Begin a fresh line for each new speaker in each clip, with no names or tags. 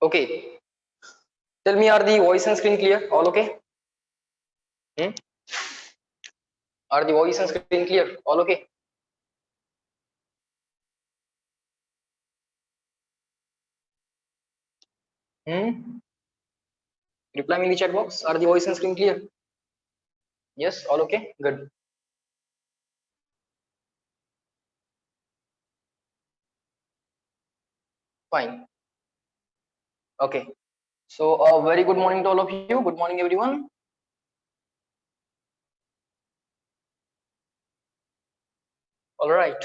Okay. Tell me, are the voice and screen clear? All okay? Hmm? Are the voice and screen clear? All okay? Hmm? Reply me in the chat box. Are the voice and screen clear? Yes, all okay? Good. Fine. Okay. So, very good morning to all of you. Good morning, everyone. All right.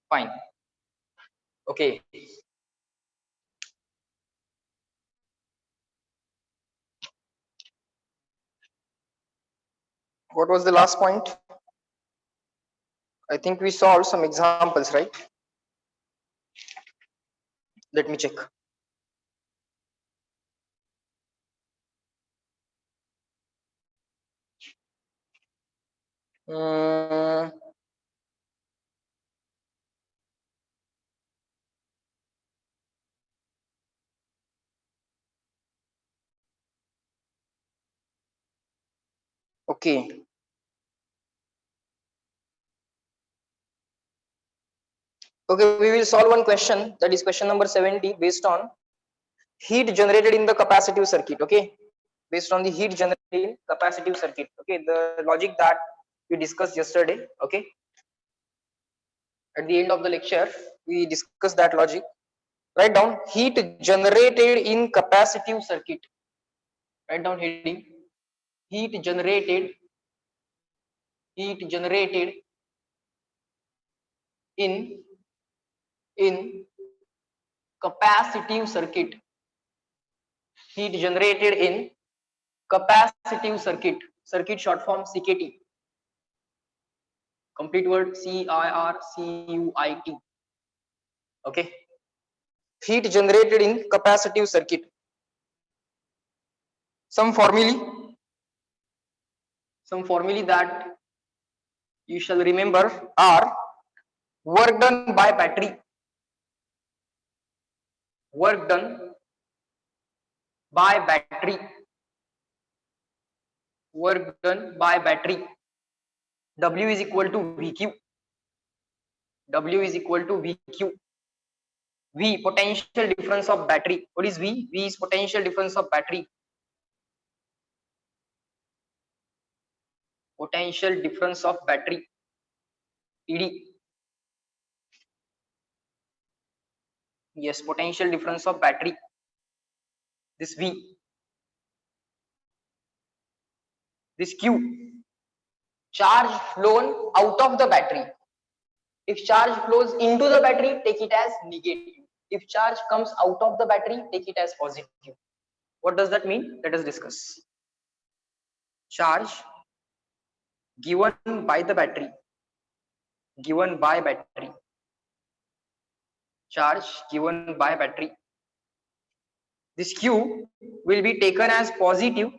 Fine. Okay. What was the last point? I think we solved some examples, right? Let me check. Mm, okay. Okay, we will solve one question, that is question number 70, based on heat generated in the capacitive circuit. Okay, based on the heat generated in capacitive circuit. Okay, the logic that we discussed yesterday. Okay, at the end of the lecture we discussed that logic. Write down heat generated in capacitive circuit. Write down heading: heat generated in capacitive circuit. Heat generated in capacitive circuit. Circuit short form CKT. Complete word CIRCUIT. Okay, heat generated in capacitive circuit. Some formulae that you shall remember are: work done by battery, work done by battery, work done by battery. W is equal to VQ. W is equal to VQ. V, potential difference of battery. What is V? V is potential difference of battery. Potential difference of battery. PD. Yes, potential difference of battery. This V. This Q. Charge flown out of the battery. If charge flows into the battery, take it as negative. If charge comes out of the battery, take it as positive. What does that mean? Let us discuss. Charge given by the battery, given by battery, charge given by battery. This Q will be taken as positive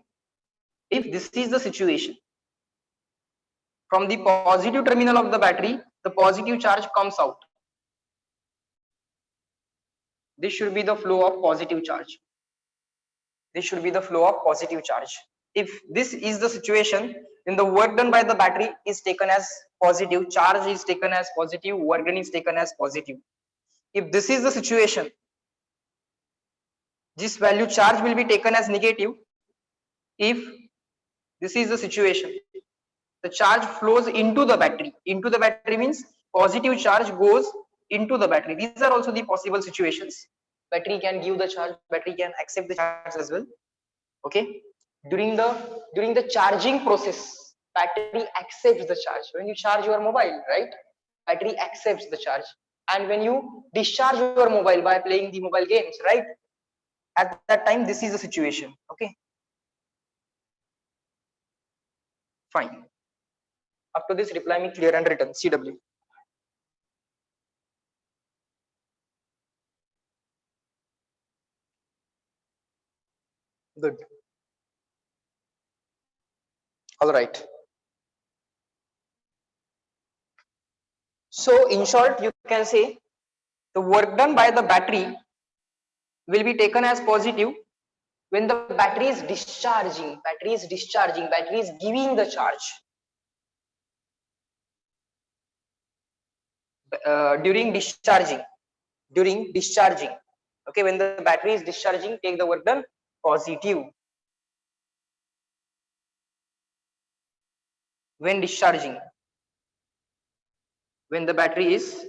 if this is the situation. From the positive terminal of the battery, the positive charge comes out. This should be the flow of positive charge. This should be the flow of positive charge. If this is the situation, then the work done by the battery is taken as positive, charge is taken as positive, work done is taken as positive. If this is the situation, this value charge will be taken as negative. If this is the situation, the charge flows into the battery. Into the battery means positive charge goes into the battery. These are also the possible situations. Battery can give the charge, battery can accept the charge as well. Okay, during the charging process, battery accepts the charge. When you charge your mobile, right, battery accepts the charge. And when you discharge your mobile by playing the mobile games, right, at that time this is the situation. Okay, fine. After this, reply me clear and written. CW. Good. All right. So in short, you can say the work done by the battery will be taken as positive when the battery is discharging, battery is giving the charge. During discharging, okay, when the battery is discharging, take the work done positive. When discharging, when the battery is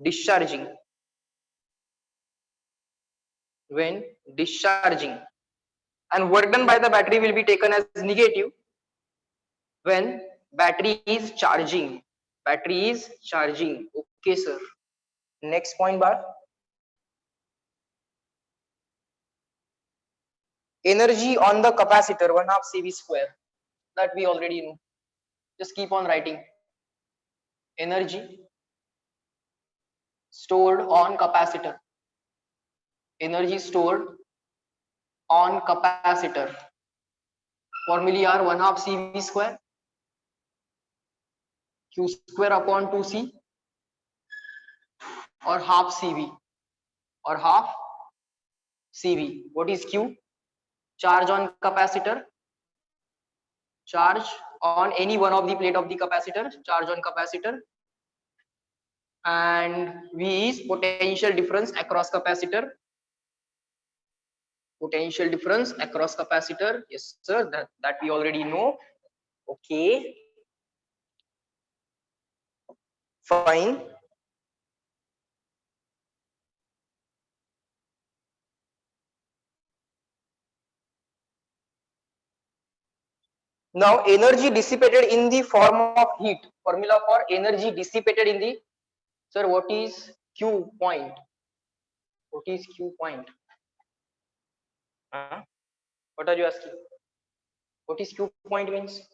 discharging, when discharging, and work done by the battery will be taken as negative when battery is charging. Okay sir. Next point bar, energy on the capacitor 1/2 CV square, that we already know. Just keep on writing. Energy stored on capacitor. Energy stored on capacitor. Formulae are 1/2 CV square, Q square upon 2C, or half CV, or half CV. What is Q? Charge on capacitor. Charge on any one of the plate of the capacitor. Charge on capacitor. And V is potential difference across capacitor. Potential difference across capacitor. Yes, sir. That we already know. Okay. Fine. Now energy dissipated in the form of heat. Formula for energy dissipated in the, sir, what is Q point? What is Q point? What are you asking? What is Q point means?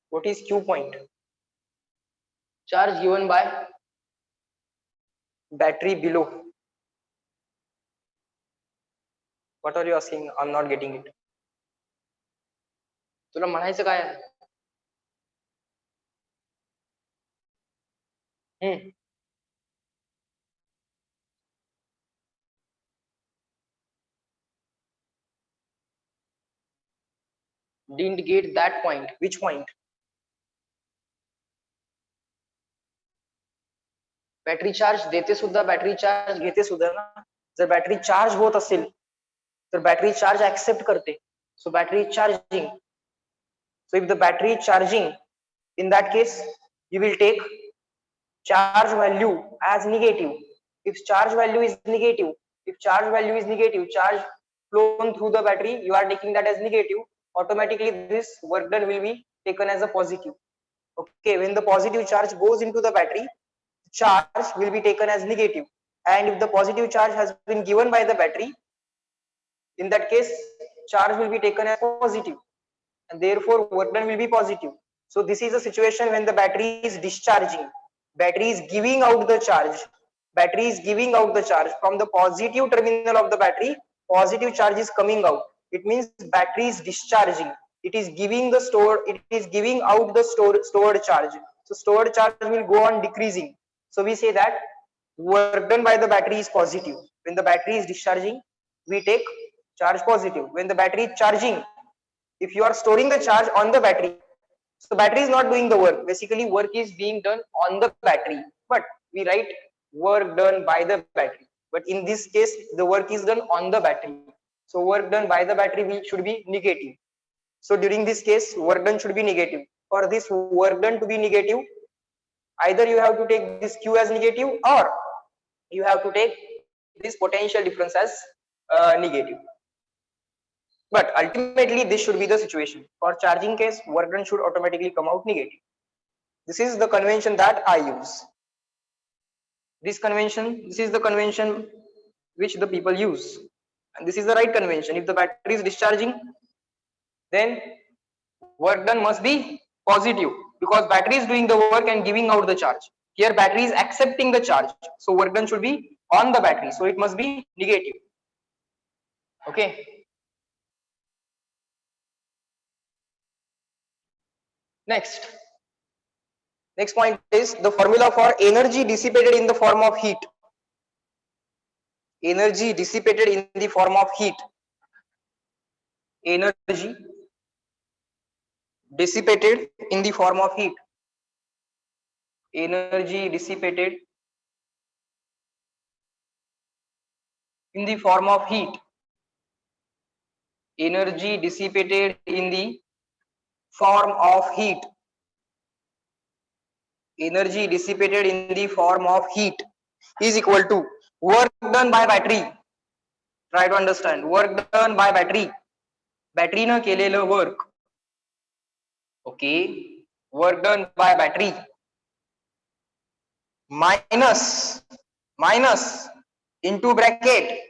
What is Q point? Charge given by battery below. What are you asking? I'm not getting it. तुला म्हणायचं काय आहे? Didn't get that point. Which point? Battery charge देते सुद्धा, battery charge घेते सुद्धा ना. जर बॅटरी चार्ज होत असेल तर बॅटरी चार्ज ऍक्सेप्ट करते. So battery is charging. So if the battery is charging, in that case you will take charge value as negative. If charge value is negative, charge flown through the battery, you are taking that as negative. Automatically this work done will be taken as a positive. Okay, when the positive charge goes into the battery, charge will be taken as negative, and if the positive charge has been given by the battery, in that case charge will be taken as positive, and therefore work done will be positive. So this is a situation when the battery is discharging, battery is giving out the charge, from the positive terminal of the battery. Positive charge is coming out. It means battery is discharging. It is giving out the stored charge. So stored charge will go on decreasing. So we say that work done by the battery is positive. When the battery is discharging, we take charge positive. When the battery is charging, if you are storing the charge on the battery, so battery is not doing the work. Basically, work is being done on the battery, but we write work done by the battery. But in this case, the work is done on the battery. So work done by the battery should be negative. So during this case, work done should be negative. For this work done to be negative, either you have to take this Q as negative, or you have to take this potential difference as negative. But ultimately this should be the situation. For charging case, work done should automatically come out negative. This is the convention that I use. This is the convention which the people use, and this is the right convention. If the battery is discharging, then work done must be positive, because battery is doing the work and giving out the charge. Here battery is accepting the charge, so work done should be on the battery, so it must be negative. Okay. Next point is the formula for energy dissipated in the form of heat. Energy dissipated in the form of heat. Energy dissipated in the form of heat. Energy dissipated in the form of heat. Energy dissipated in the form of heat. Energy dissipated in the form of heat is equal to work done by battery. Try to understand. Work done by battery. Battery न केलेलं work. Okay. Work done by battery minus into bracket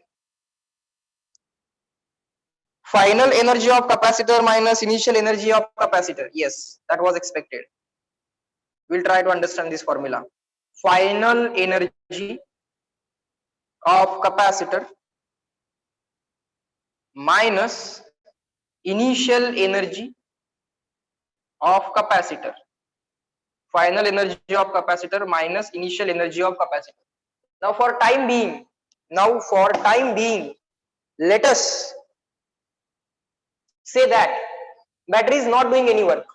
final energy of capacitor minus initial energy of capacitor. Yes, that was expected. We'll try to understand this formula. Final energy of capacitor minus initial energy of capacitor. Final energy of capacitor minus initial energy of capacitor. Now for time being, let us say that battery is not doing any work.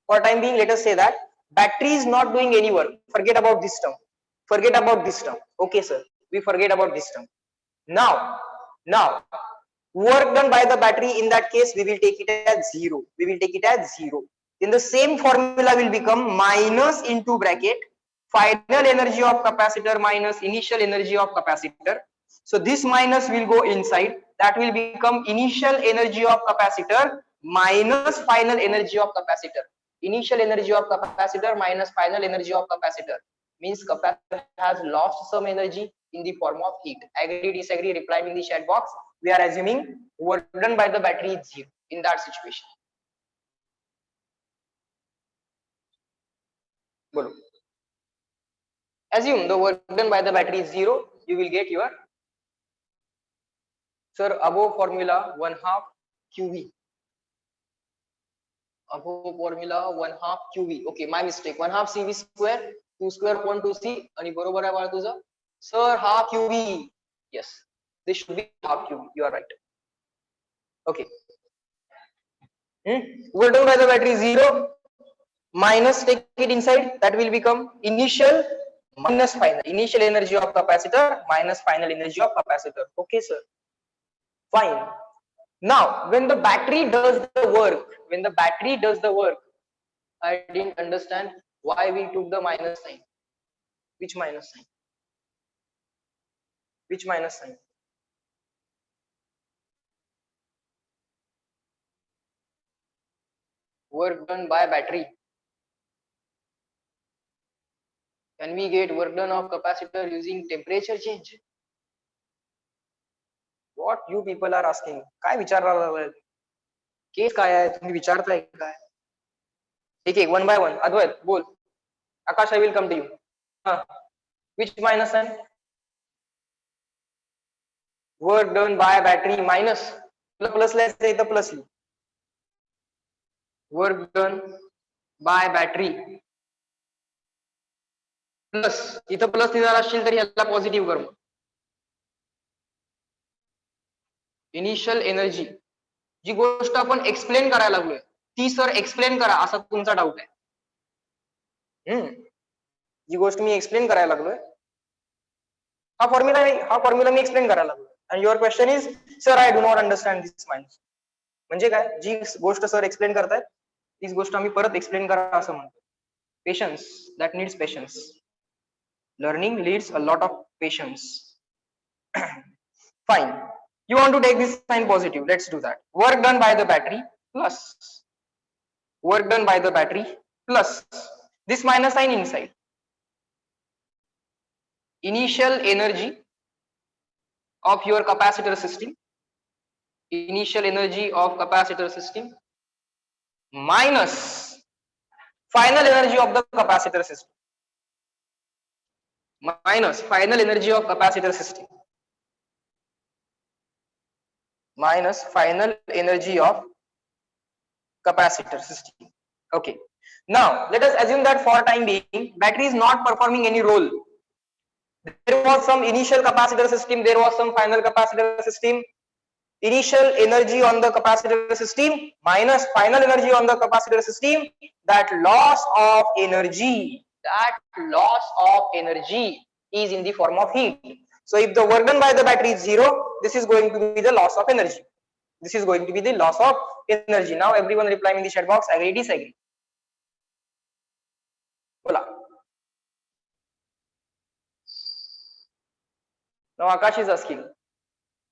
For time being, let us say that battery is not doing any work. Forget about this term. Okay, sir. We forget about this term. Now, work done by the battery, in that case, we will take it as 0. Then the same formula will become minus into bracket final energy of capacitor minus initial energy of capacitor. So this minus will go inside. That will become initial energy of capacitor minus final energy of capacitor. Initial energy of capacitor minus final energy of capacitor means capacitor has lost some energy in the form of heat. Agree, disagree, reply in the chat box. We are assuming work done by the battery is 0 in that situation. Bolo. Assume the work done by the battery is 0, you will get your, sir, above formula 1/2 QV. Above formula 1/2 QV. Okay, my mistake. 1/2 CV square, Q square upon 2C. आणि बरोबर आहे बाळा तुझं. Sir, half QV. Yes, this should be half QV. You are right. Okay. Work done by the battery 0. Minus, take it inside, that will become initial minus final. Initial energy of capacitor minus final energy of capacitor. Okay, sir. Fine. Now, when the battery does the work, I didn't understand why we took the minus sign. Which minus sign? Work done by battery. Can we get work done of capacitor using temperature change? What you people are asking? काय विचारणार? Case काय आहे? तुम्ही विचारताय काय? एक one by one. Advait, बोल. Akash, I will come to you. Which minus sign? Work done by battery minus. Plus let's say the plus. Work done by battery plus इथं plus लिहिणार असशील तर याला पॉझिटिव्ह कर. मग इनिशियल एनर्जी जी गोष्ट आपण explain करायला लागलोय ती सर एक्सप्लेन करा असा तुमचा डाऊट आहे. जी गोष्ट मी एक्सप्लेन करायला लागलोय हा फॉर्म्युला मी एक्सप्लेन करायला लागलोय. And your question is sir I do not understand this mind. म्हणजे काय, जी गोष्ट सर एक्सप्लेन करतायत तीच गोष्ट आम्ही परत एक्सप्लेन करा असं म्हणतो. Patience, that needs patience. Learning needs a lot of patience. Fine. You want to take this sign positive. Let's do that. Work done by the battery plus. Work done by the battery plus. This minus sign inside. Initial energy of your capacitor system. Initial energy of capacitor system minus final energy of the capacitor system minus final energy of capacitor system minus final energy of capacitor system. Okay, now let us assume that for time being battery is not performing any role. There was some initial capacitor system, there was some final capacitor system. Initial energy on the capacitor system minus final energy on the capacitor system, that loss of energy is in the form of heat. So if the work done by the battery is 0, this is going to be the loss of energy. This is going to be the loss of energy. Now everyone replying in the chat box, agree, disagree. Hola. Now Akash is asking,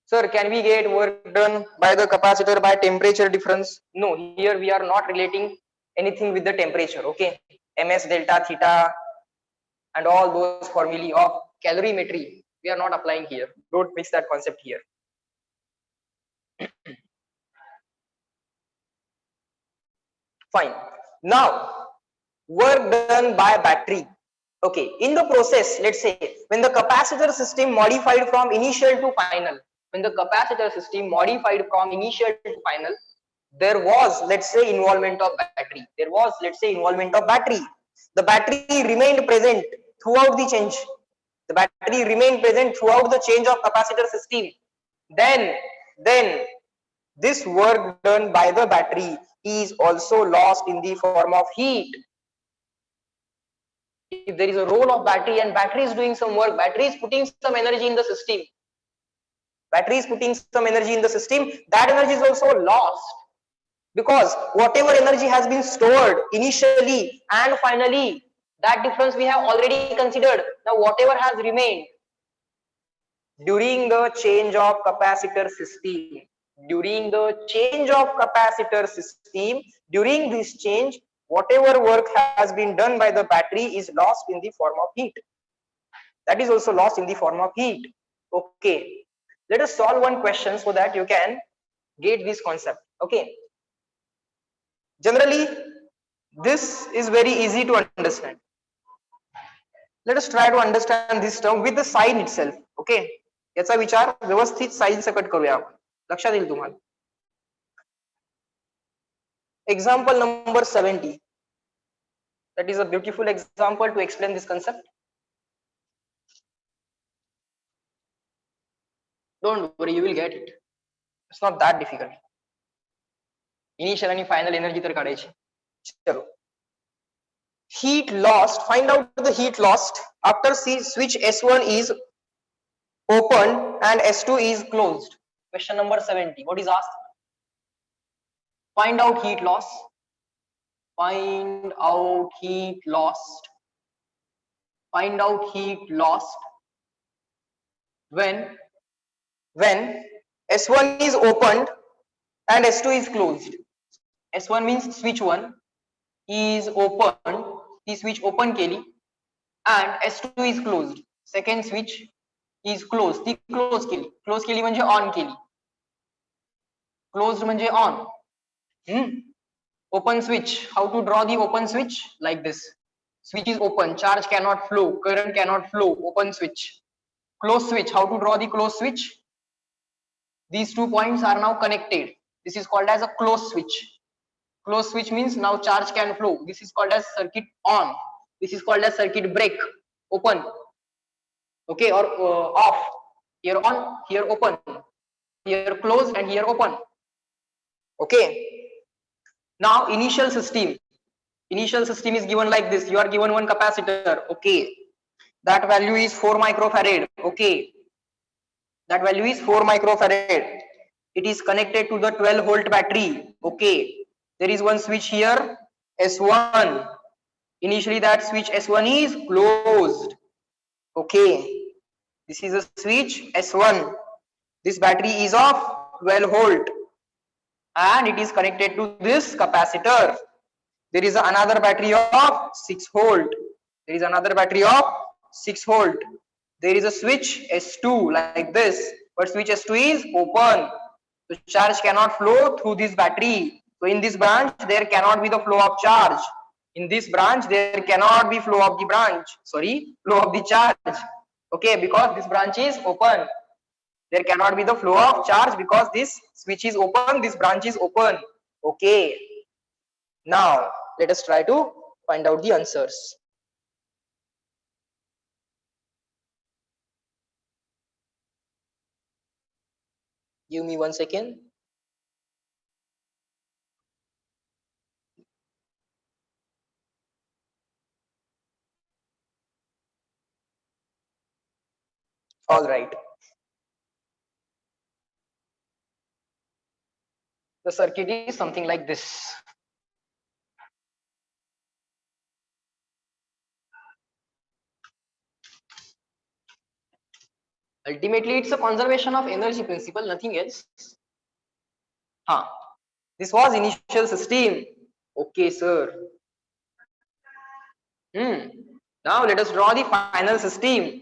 sir, can we get work done by the capacitor by temperature difference? No, here we are not relating anything with the temperature. Okay, ms delta theta and all those formulae of calorimetry we are not applying here. Don't mix that concept here. Fine. Now work done by battery. Okay, in the process, let's say when the capacitor system modified from initial to final, there was, let's say, involvement of battery. The battery remained present throughout the change. Of capacitor system. Then this work done by the battery is also lost in the form of heat. If there is a role of battery and battery is doing some work, battery is putting some energy in the system, that energy is also lost, because whatever energy has been stored initially and finally, that difference we have already considered. Now whatever has remained during the change of capacitor system, during this change, whatever work has been done by the battery is lost in the form of heat. That is also lost in the form of heat. Okay, let us solve one question so that you can get this concept. Okay, generally this is very easy to understand. Let us try to understand this term with the sign itself. Okay, याचा विचार व्यवस्थित sign सकट करूया आपण. लक्षात येईल तुम्हाला. Example number 70. That is a beautiful example to explain this concept. Don't worry, you will get it. It's not that difficult. Initial and final energy तर काढायची. चलो. Heat lost. Find out the heat lost after switch S1 is opened and S2 is closed. Question number 70. What is asked? Find out heat loss. Find out heat lost when S1 is opened and S2 is closed. S1 means switch 1 is opened, ती switch open केली, and S2 is closed. Second switch is closed, ती close केली म्हणजे on केली. Closed म्हणजे on. Open switch. How to draw the open switch? Like this. Switch is open, charge cannot flow, current cannot flow, open switch. Close switch. How to draw the close switch? These 2 points are now connected. This is called as a close switch. Close switch means now charge can flow. This is called as circuit on. This is called as circuit break. Open. Okay, or off. Here on, here open. Here closed and here open. Okay. Now initial system is given like this. You are given one capacitor. Okay, that value is 4 microfarad. Okay, that value is 4 microfarad. It is connected to the 12 volt battery. Okay, there is one switch here, S1. Initially that switch S1 is closed. Okay, this is a switch S1. This battery is of 12 volt and it is connected to this capacitor. There is another battery of 6 volt. There is a switch S2 like this, but switch S2 is open. So charge cannot flow through this battery. So in this branch there cannot be the flow of charge. In this branch, there cannot be flow of the flow of the charge. Okay, because this branch is open. There cannot be the flow of charge because this switch is open, this branch is open. Okay. Now, let us try to find out the answers. Give me 1 second. All right. The circuit is something like this. Ultimately, it's a conservation of energy principle, nothing else. This was initial system. Okay, sir. Now let us draw the final system.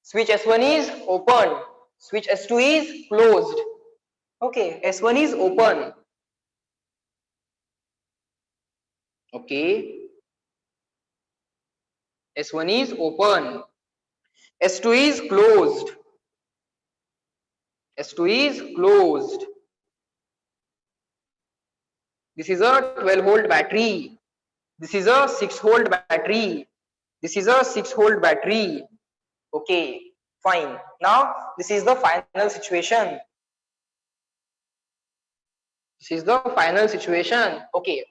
Switch S1 is open. Switch S2 is closed. Okay, S1 is open. Okay. S1 is open. S2 is closed. S2 is closed. This is a 12-volt battery. This is a 6-volt battery. This is a 6-volt battery. Okay, fine. Now, this is the final situation. This is the final situation. Okay.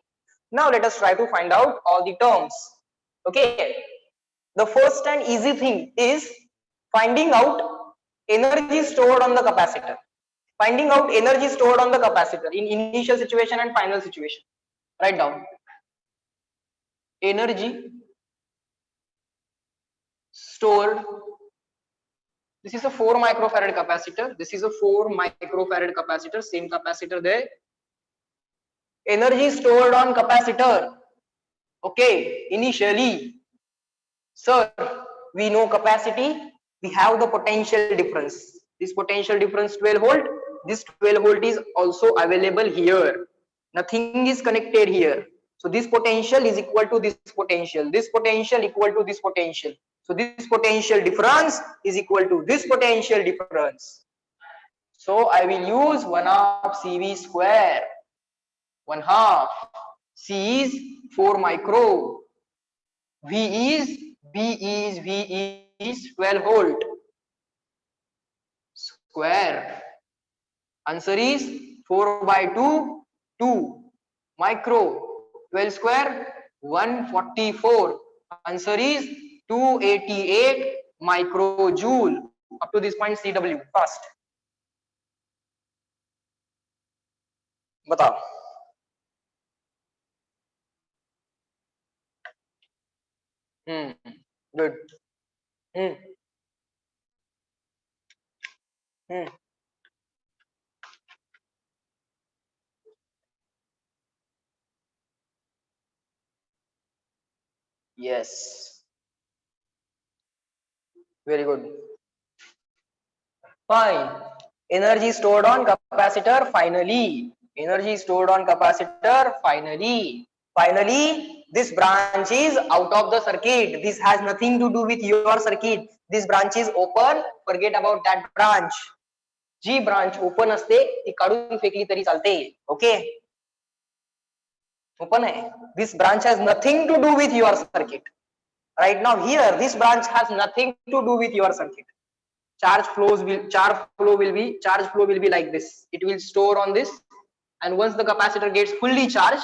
Now, let us try to find out all the terms. Okay. The first and easy thing is finding out energy stored on the capacitor. Finding out energy stored on the capacitor in initial situation and final situation. Write down. Energy stored. This is a 4 microfarad capacitor. This is a 4 microfarad capacitor. Same capacitor there. Energy stored on capacitor. Okay, initially. Sir, we know capacity. We have the potential difference. This potential difference 12 volt. This 12 volt is also available here. Nothing is connected here. So this potential is equal to this potential. This potential equal to this potential. So this potential difference is equal to this potential difference. So I will use 1 half CV square. 1 half. C is 4 micro. V is 12 volt. Square. Answer is 4 by 2, 2 micro. 12 square 144. Answer is 288 microjoule. Up to this point CW fast. बताओ. Good. Yes. Very good. Fine. Energy stored on capacitor finally. Energy stored on capacitor finally. Finally, this branch is out of the circuit. This has nothing to do with your circuit. This branch is open. Forget about that branch. Ji branch open असते ती काढून फेकली तरी चालते. Okay. Open आहे. This branch has nothing to do with your circuit. Right now here this branch has nothing to do with your circuit. Charge flow will be like this. It will store on this, and once the capacitor gets fully charged,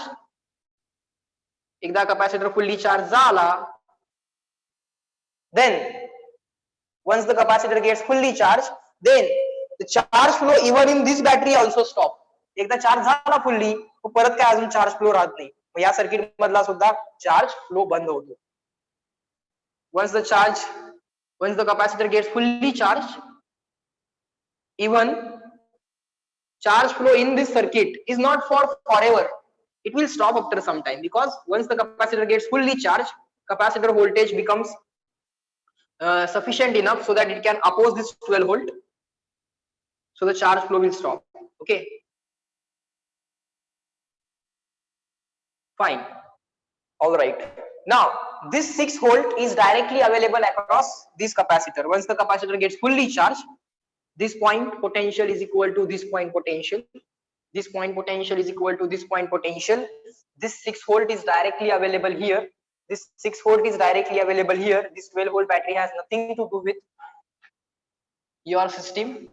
एकदा capacitor fully charged झाला, then once the capacitor gets fully charged, then the charge flow even in this battery also stop. एकदा charge झाला fully, परत काय अजून charge flow राहत नाही. मग या सर्किट मधला सुद्धा charge flow बंद होतो. Once the capacitor gets fully charged, even charge flow in this circuit is not for forever. It will stop after some time, because once the capacitor gets fully charged, capacitor voltage becomes sufficient enough so that it can oppose this 12 volt. So the charge flow will stop. Okay. Fine. All right. Now this 6 volt is directly available across this capacitor. Once the capacitor gets fully charged, this point potential is equal to this point potential. This point potential is equal to this point potential. This 6 volt is directly available here. This 6 volt is directly available here. This 12 volt battery has nothing to do with your system.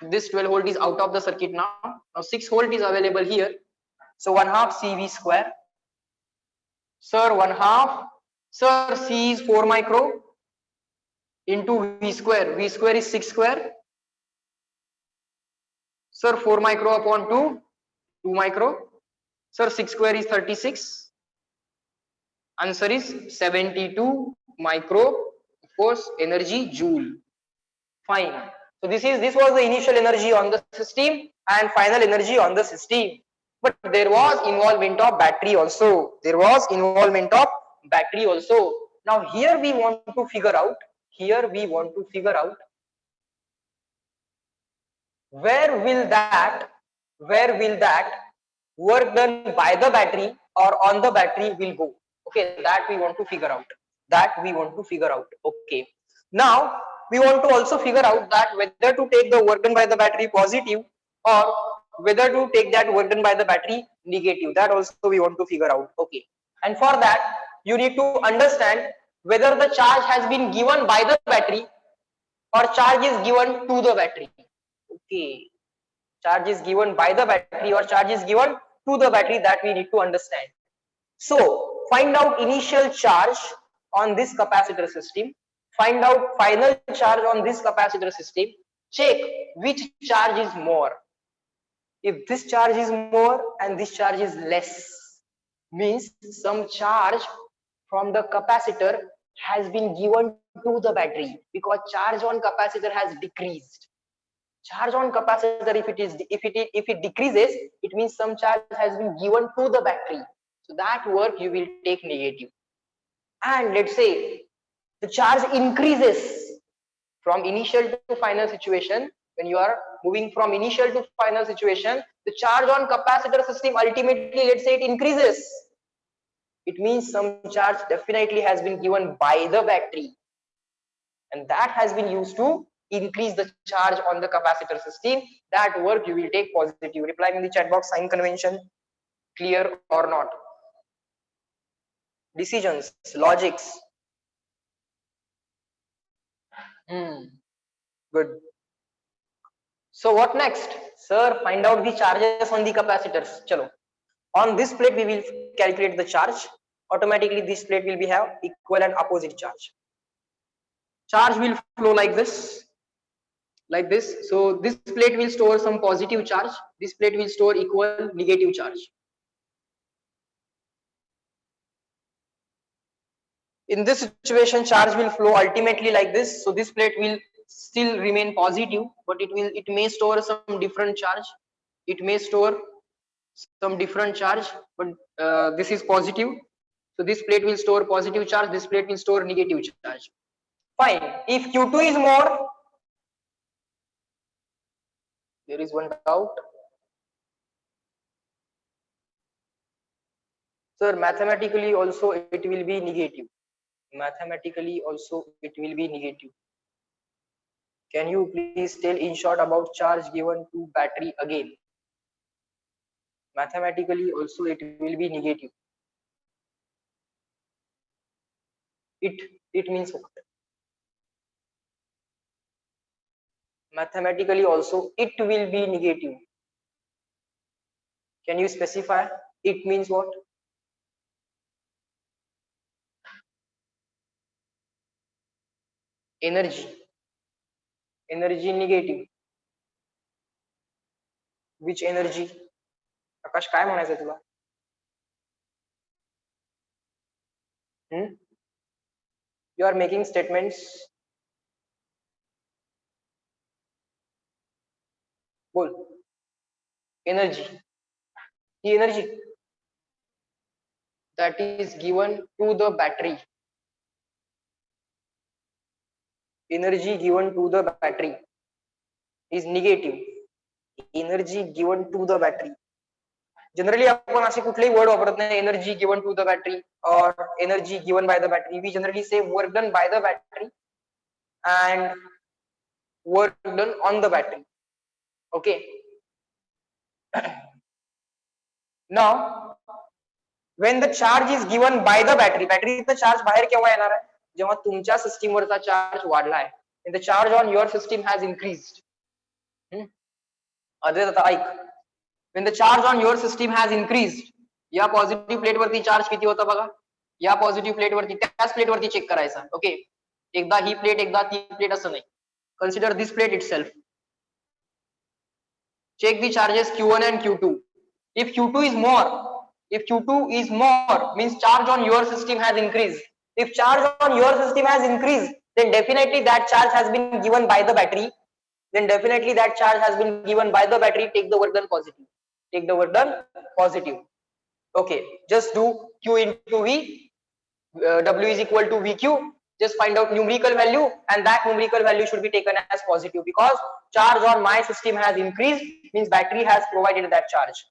This 12 volt is out of the circuit now. Now 6 volt is available here. So 1 half CV square. Sir, 1 half. Sir, C is 4 micro into V square. V square is 6 square. Sir, 4 micro upon 2, 2 micro. Sir, 6 square is 36. Answer is 72 micro force energy joule. Fine. So this was the initial energy on the system and final energy on the system. But there was involvement of battery also. There was involvement of battery also. Now here we want to figure out. Here we want to figure out where will that work done by the battery or on the battery will go. Okay, that we want to figure out. Okay. Now we want to also figure out that whether to take the work done by the battery positive or whether to take that work done by the battery negative. That also we want to figure out. Okay. And for that you need to understand whether the charge has been given by the battery or charge is given to the battery. Okay, charge is given by the battery or charge is given to the battery, that we need to understand. So find out initial charge on this capacitor system, find out final charge on this capacitor system, check which charge is more. If this charge is more and this charge is less, means some charge from the capacitor has been given to the battery, because charge on capacitor has decreased. Charge on capacitor, if it decreases, it means some charge has been given to the battery. So that work you will take negative. And let's say the charge increases from initial to final situation. When you are moving from initial to final situation, the charge on capacitor system ultimately, let's say it increases. It means some charge definitely has been given by the battery, and that has been used to increase the charge on the capacitor system. That work you will take positive. Reply in the chat box, sign convention clear or not. Decisions, logics. Good. So what next? Sir, find out the charges on the capacitors. Chalo. On this plate we will calculate the charge. Automatically this plate will be have equal and opposite charge. Charge will flow like this. So this plate will store some positive charge, this plate will store equal negative charge. In this situation, charge will flow ultimately like this. So this plate will still remain positive, but it may store some different charge. It may store some different charge, but this is positive. So this plate will store positive charge, this plate will store negative charge. Fine. If Q2 is more, there is one doubt. Sir, mathematically also it will be negative. Mathematically also it will be negative. Can you please tell in short about charge given to battery again? Mathematically also it will be negative. It means what? Mathematically also it will be negative. Can you specify? It means what? Energy negative. Which energy? Akash, काय म्हणायचं तुला? You are making statements. बोल. Energy. The energy that is given to the battery. Energy given to the battery is negative. Energy given to the battery. Generally आपण असे कुठलेही word वापरत नाही, energy given to the battery और energy given by the battery. We generally say work done by the battery and work done on the battery. Okay. Now when the charge is given by the battery, बॅटरीचा charge बाहेर केव्हा येणार आहे? जेव्हा तुमच्या system वरचा charge वाढला आहे. And the charge on your system has increased. आता ऐक, when the charge on your system has increased, या पॉझिटिव्ह प्लेट वरती चार्ज किती होता बघा, या पॉझिटिव्ह प्लेट वरती, त्याच प्लेट वरती चेक करायचा. ओके, एकदा ही प्लेट एकदा ती प्लेट असं नाही. Consider this plate itself. Check the charges Q1 and Q2. If Q2 is more, means charge on your system has increased. If charge on your system has increased, then definitely that charge has been given by the battery. Take the work done positive. Okay, just do Q into V. W is equal to VQ. Just find out numerical value, and that numerical value should be taken as positive, because charge on my system has increased, means battery has provided that charge.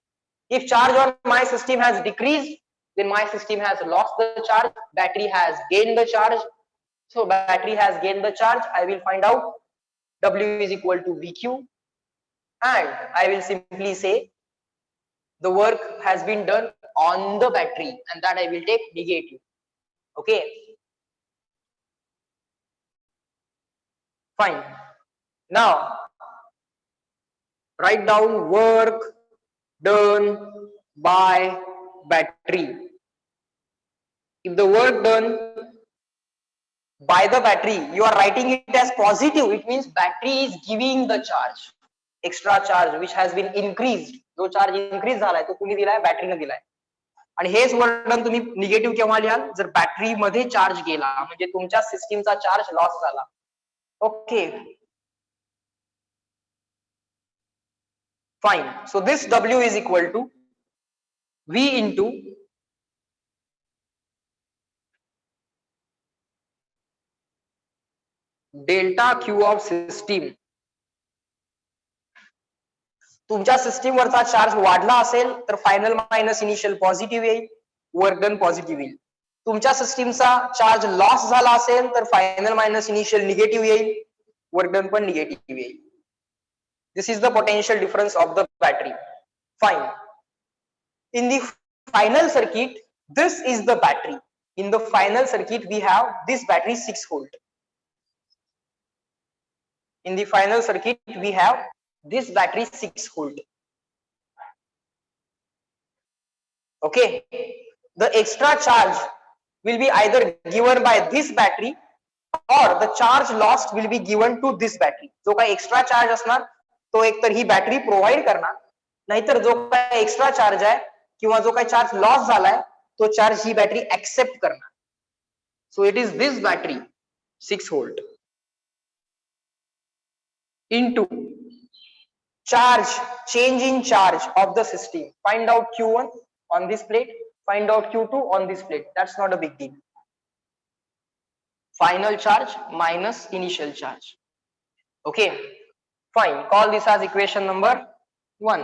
If charge on my system has decreased, then my system has lost the charge, battery has gained the charge. So battery has gained the charge. I will find out W is equal to VQ, and I will simply say the work has been done on the battery, and that I will take negative. Okay, fine. Now write down work done by battery. If the work done by the battery, you are writing it as positive, it means battery is giving the charge, extra charge which has been increased. जो charge increase झालाय तो कुणी दिलाय, बॅटरीने दिलाय. आणि हेच वर्णन तुम्ही negative केव्हा लिहाल, जर बॅटरी मध्ये चार्ज गेला, म्हणजे तुमच्या सिस्टीमचा चार्ज लॉस झाला. Okay, fine. So this W is equal to V into delta Q of system. तुमच्या सिस्टीम वरचा चार्ज वाढला असेल तर फायनल मायनस इनिशियल पॉझिटिव्ह येईल, वर्क डन पॉझिटिव्ह येईल. तुमच्या सिस्टीमचा चार्ज लॉस झाला असेल तर फायनल मायनस इनिशियल निगेटिव्ह येईल, वर्क डन पण निगेटिव्ह येईल. This is the potential difference of the battery. Fine. In the final circuit, this is the battery. In the final circuit, we have this battery 6 volt. In the final circuit, we have this battery 6 volt. Okay, the extra charge will be either given by this battery or the charge lost will be given to this battery. जो काही extra charge असणार तो एक तर ही battery provide करणार, नाहीतर जो काही एक्स्ट्रा चार्ज आहे किंवा जो काही चार्ज लॉस झालाय तो चार्ज ही बॅटरी ऍक्सेप्ट करणार. So it is this battery 6 volt into charge, change in charge of the system. Find out Q1 on this plate, find out Q2 on this plate. That's not a big deal. Final charge minus initial charge. Okay, fine. Call this as equation number 1.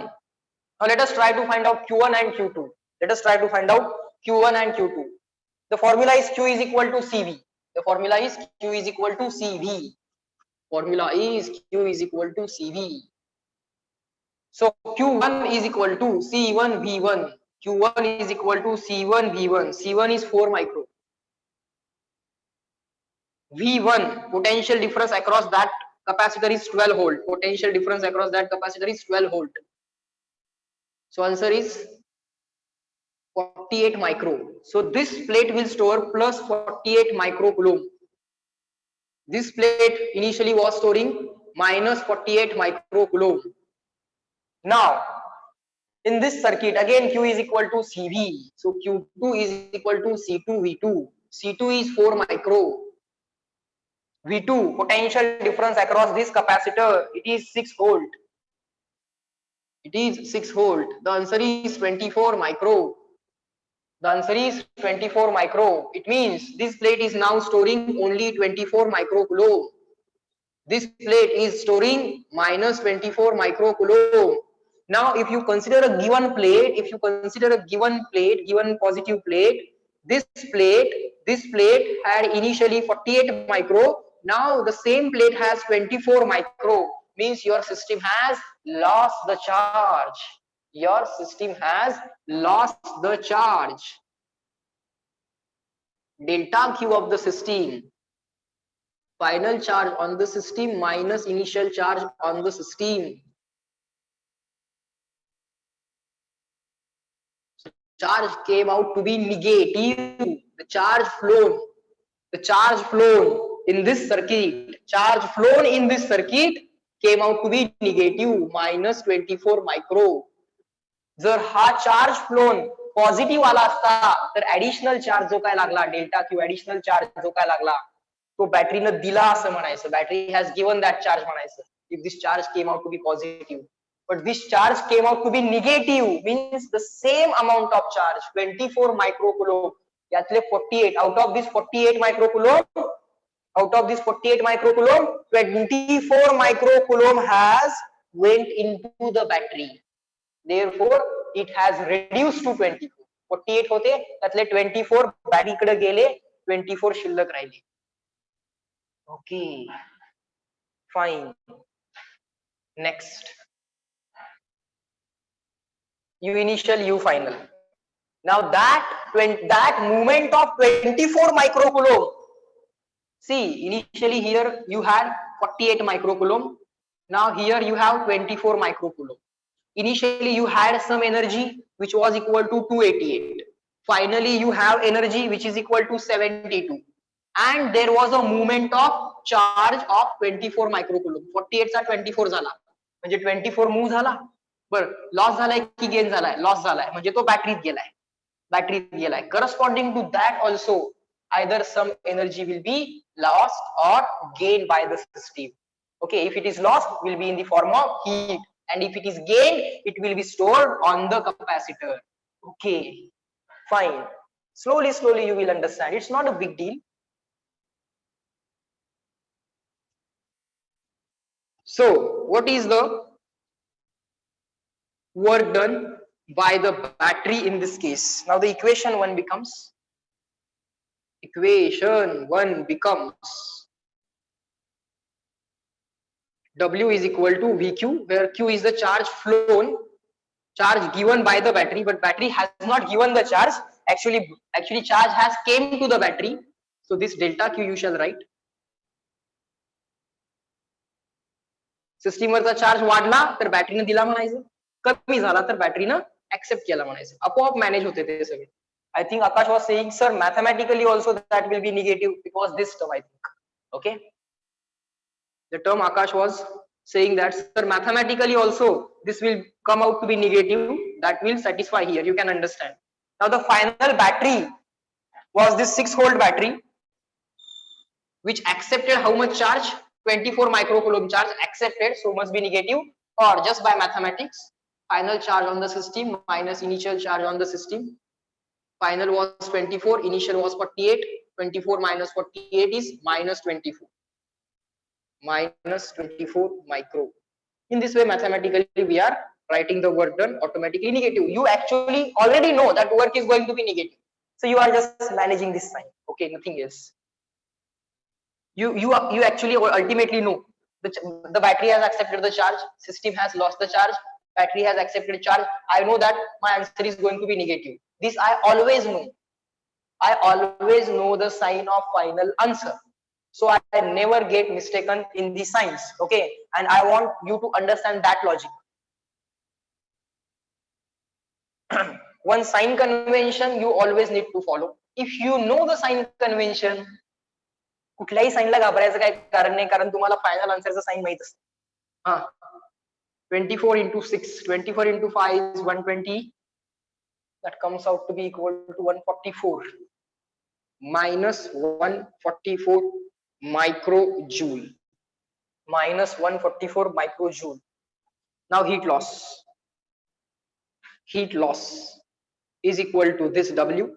Now let us try to find out Q1 and Q2. Let us try to find out Q1 and Q2. The formula is Q is equal to CV. The formula is Q is equal to CV. Formula is Q is equal to CV. So Q1 is equal to C1 V1. Q1 is equal to C1 V1. C1 is 4 micro. V1, potential difference across that capacitor is 12 volt. Potential difference across that capacitor is 12 volt. So answer is 48 micro. So this plate will store plus 48 micro coulomb. This plate initially was storing minus 48 micro coulomb. Now in this circuit again Q is equal to CV. So Q2 is equal to C2 V2. C2 is 4 micro. V2, potential difference across this capacitor, it is 6 volt. It is 6 volt. The answer is 24 micro. The answer is 24 micro. It means this plate is now storing only 24 micro coulomb. This plate is storing minus 24 micro coulomb. Now if you consider a given plate, given positive plate, this plate had initially 48 micro. Now the same plate has 24 micro, means your system has lost the charge. Your system has lost the charge. Delta Q of the system, final charge on the system minus initial charge on the system. Charge came out to be negative. The charge flown in this circuit came out to be negative minus 24 micro. जर हा charge phloem positive आला असता तर additional charge जो काय लागला, delta Q additional charge जो काय लागला तो बॅटरीनं दिला असं म्हणायचं. Battery has given that charge म्हणायचं if this charge came out to be positive. But this charge came out to be negative, means the same amount of charge 24 microcoulomb यातले 48 out of this 48 microcoulomb 24 microcoulomb has went into the battery, therefore it has reduced to 24. 48 होते त्यातले 24 battery कडे गेले, 24 शिल्लक राहिले. Okay fine. Next U initial, U final. Now that movement of 24 microcoulomb, see initially here you had 48 microcoulomb, now here you have 24 microcoulomb. Initially you had some energy which was equal to 288, finally you have energy which is equal to 72, and there was a movement of charge of 24 microcoulomb. 48 चा 24 झाला म्हणजे 24 move झाला. बर, loss झालाय की gain झालाय? Loss झालाय म्हणजे तो बॅटरीत गेलाय. Corresponding to that also either some energy will be lost or gained by the system. Okay, if it is lost, will be in the form of heat, and if it is gained, it will be stored on the capacitor. Okay, fine. Slowly you will understand. It's not a big deal. So what is the work done by the battery in this case? Now the equation 1 becomes W is equal to VQ, where Q is the charge flown, charge given by the battery, but battery has not given the charge. Actually charge has came to the battery. So this delta Q you shall write. System वरचा charge वाढला तर बॅटरीने दिला म्हणायचं, कमी झाला तर बॅटरीनं accept केला म्हणायचं. आपोआप मॅनेज होते ते सगळे. I think Akash was saying, sir, mathematically also that will be negative because this term, I think. Okay. The term Akash was saying that, sir, mathematically also this will come out to be negative. That will satisfy here. You can understand. Now the final battery was this 6-volt battery, which accepted how much charge? 24 microcoulomb charge accepted, so must be negative, or just by mathematics, final charge on the system minus initial charge on the system. Final was 24, initial was 48, 24 minus 48 is minus 24 micro. In this way mathematically we are writing the work done automatically negative. You actually already know that work is going to be negative, so you are just managing this sign. Okay, nothing else. You actually ultimately know the battery has accepted the charge, system has lost the charge, battery has accepted charge. I know that my answer is going to be negative. This I always know. I always know the sign of final answer, so I never get mistaken in the signs. Okay, and I want you to understand that logic. One sign convention you always need to follow. If you know the sign convention, कुठल्याही साइनला घाबरायचं काय कारण नाही, कारण तुम्हाला final आन्सरचं sign माहित असतं. 24 into 6, 24 into 5 is 120. That comes out to be equal to 144 minus 144 microjoule. Minus 144 microjoule. Now heat loss is equal to this W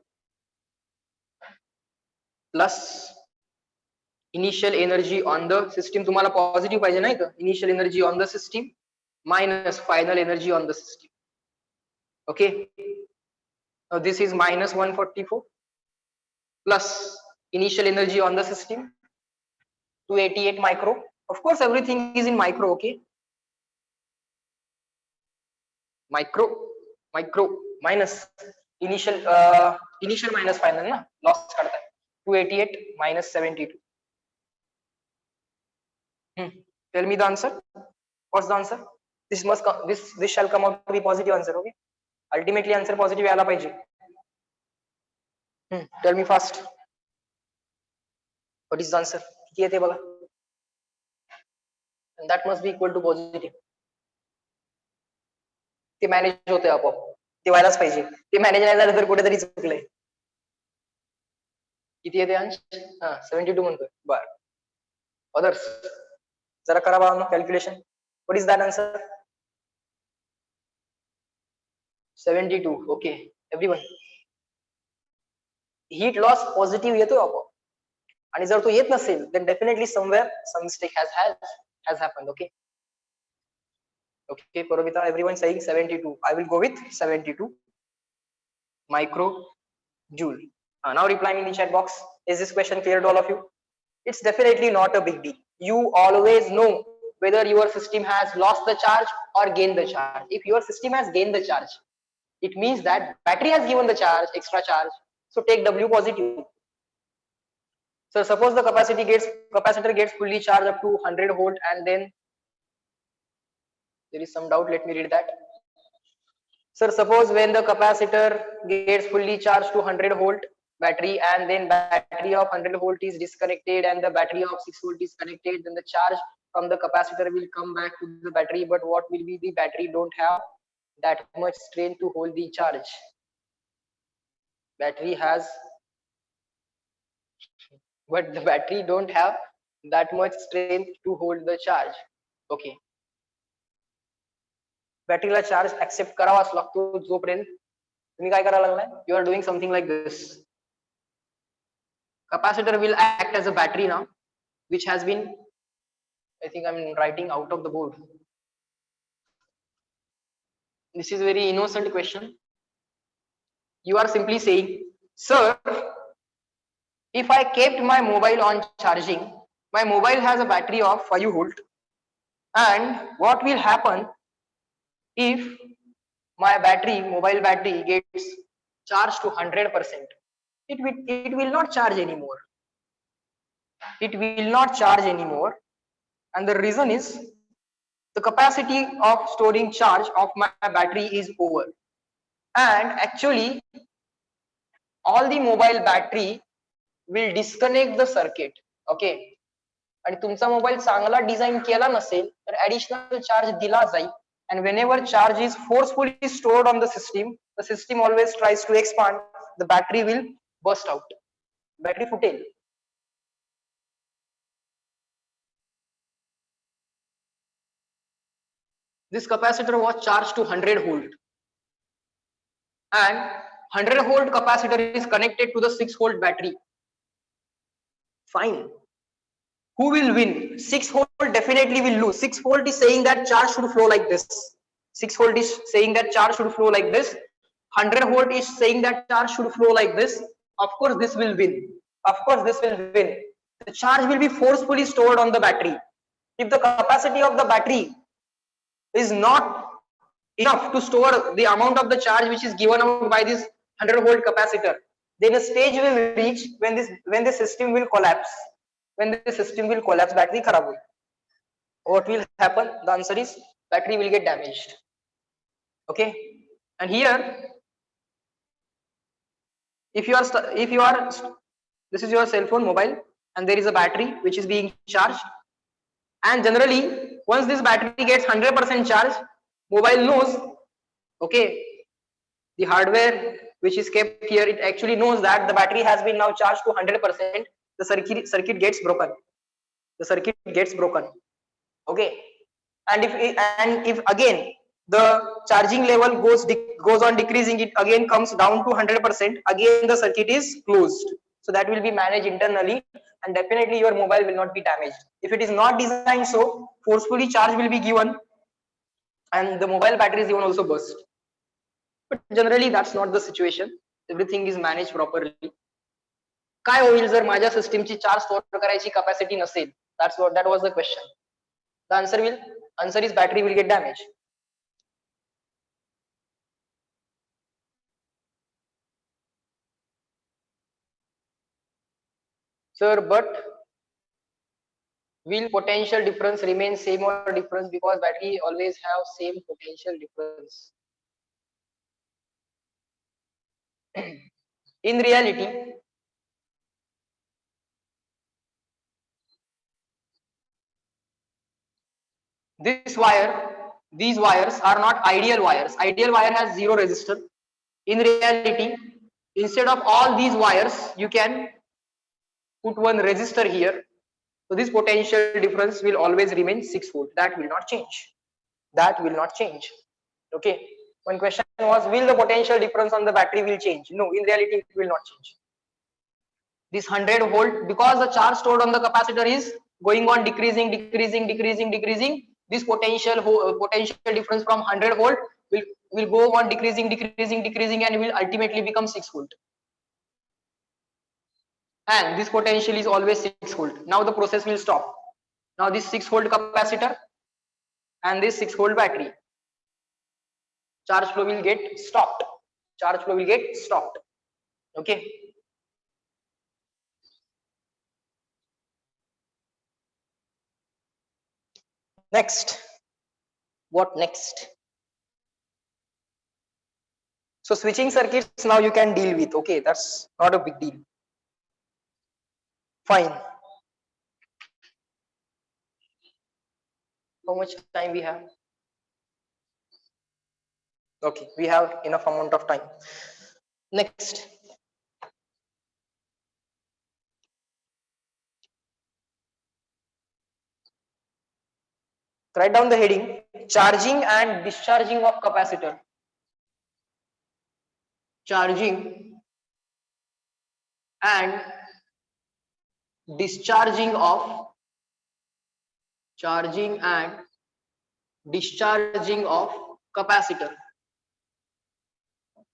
plus initial energy on the system. तुम्हाला पॉझिटिव्ह पाहिजे नाही का? Initial energy on the system minus final energy on the system. Okay, now this is minus 144 plus initial energy on the system 288 micro. Of course, everything is in micro. Okay, micro minus initial initial minus final ना loss करता है 288 minus 72. Tell me the answer. What's the answer? This must come, this shall come out to be positive answer. Okay, ultimately answer positive यायला पाहिजे. Tell me fast. What is the answer? किती येते बघा. And that must be equal to positive. ते manage होते आपोआप. ते व्हायलाच पाहिजे. ते मॅनेज नाही झालं तर कुठेतरी चुकलंय. किती येते अंश? 72 म्हणतोय. बर. Others. जरा करा बाळांनो calculation. What is that answer? 72. Okay. Everyone. Heat loss positive येतोय आपोआप. आणि जर तो येत नसेल then definitely somewhere some mistake has happened. Okay. Okay, Paramita, everyone saying 72. I will go with 72 microjoule. Now replying in the chat box. Is this question clear to all of you? It's definitely not a big deal. You always know whether your system has lost the charge or gained the charge. If your system has gained the charge, it means that battery has given the charge, extra charge. So take W positive. So suppose the capacitor gets fully charged up to 100 volt, and then there is some doubt. Let me read that. Sir, suppose when the capacitor gets fully charged to 100 volt battery, and then battery of 100 volt is disconnected and the battery of 6 volt is connected, then the charge from the capacitor will come back to the battery, but what will be the battery don't have that much strength to hold the charge. Battery has, but the battery don't have that much strength to hold the charge. Okay. बॅटरीला charge accept करावाच लागतो जोपर्यंत तुम्ही काय करायला लागलाय. You are doing something like this. Capacitor will act as a battery now, which has been, I think I'm writing out of the board. This is a very innocent question. You are simply saying, sir, if I kept my mobile on charging, my mobile has a battery of 5 volt, and what will happen if my mobile battery gets charged to 100%? It will not charge anymore. It will not charge anymore, and the reason is the capacity of storing charge of my battery is over, and actually all the mobile battery will disconnect the circuit. Okay, आणि तुमचा mobile चांगला design केला नसेल तर additional charge दिला जाईल. And whenever charge is forcefully stored on the system always tries to expand. The battery will burst out. Battery फुटेल. This capacitor was charged to 100 volt, and 100 volt capacitor is connected to the 6 volt battery. Fine. Who will win? 6 volt definitely will lose. 6 volt is saying that charge should flow like this. 6 volt is saying that charge should flow like this. 100 volt is saying that charge should flow like this. Of course this will win. Of course this will win. The charge will be forcefully stored on the battery. If the capacity of the battery is not enough to store the amount of the charge which is given out by this 100 volt capacitor, then a stage will reach when the system will collapse. When the system will collapse, battery kharab hoil. What will happen? The answer is battery will get damaged. Okay, and here if you are this is your cell phone mobile, and there is a battery which is being charged, and generally once this battery gets 100% charge, mobile knows, okay, the hardware which is kept here, it actually knows that the battery has been now charged to 100%. The circuit gets broken. The circuit gets broken. Okay, and if again the charging level goes on decreasing, it again comes down to 100%. Again the circuit is closed. So that will be managed internally, and definitely your mobile will not be damaged. If it is not designed so, forcefully charge will be given. and the mobile battery is even also burst. But generally that's not the situation. Everything is managed properly. काय होईल जर माझ्या सिस्टमची charge store करायची capacity नसेल? That was the question. The answer is battery will get damaged. Sir, but will potential difference remain same or difference because battery always have same potential difference? In reality, these wires are not ideal wires. Ideal wire has zero resistor. In reality, instead of all these wires, you can put one resistor here. So this potential difference will always remain 6 volt. That will not change. That will not change. Okay. One question was, will the potential difference on the battery will change? No, in reality, it will not change. This 100 volt, because the charge stored on the capacitor is going on decreasing. This potential difference from 100 volt will go on decreasing, and will ultimately become 6 volt. And this potential is always 6 volt. Now the process will stop. Now this 6 volt capacitor and this 6 volt battery, charge flow will get stopped. Charge flow will get stopped. Okay. Next, what next? So switching circuits now you can deal with. Okay, that's not a big deal. Fine. How much time we have? Okay, we have enough amount of time. Next. Write down the heading: charging and discharging of capacitor. Charging and discharging of capacitor.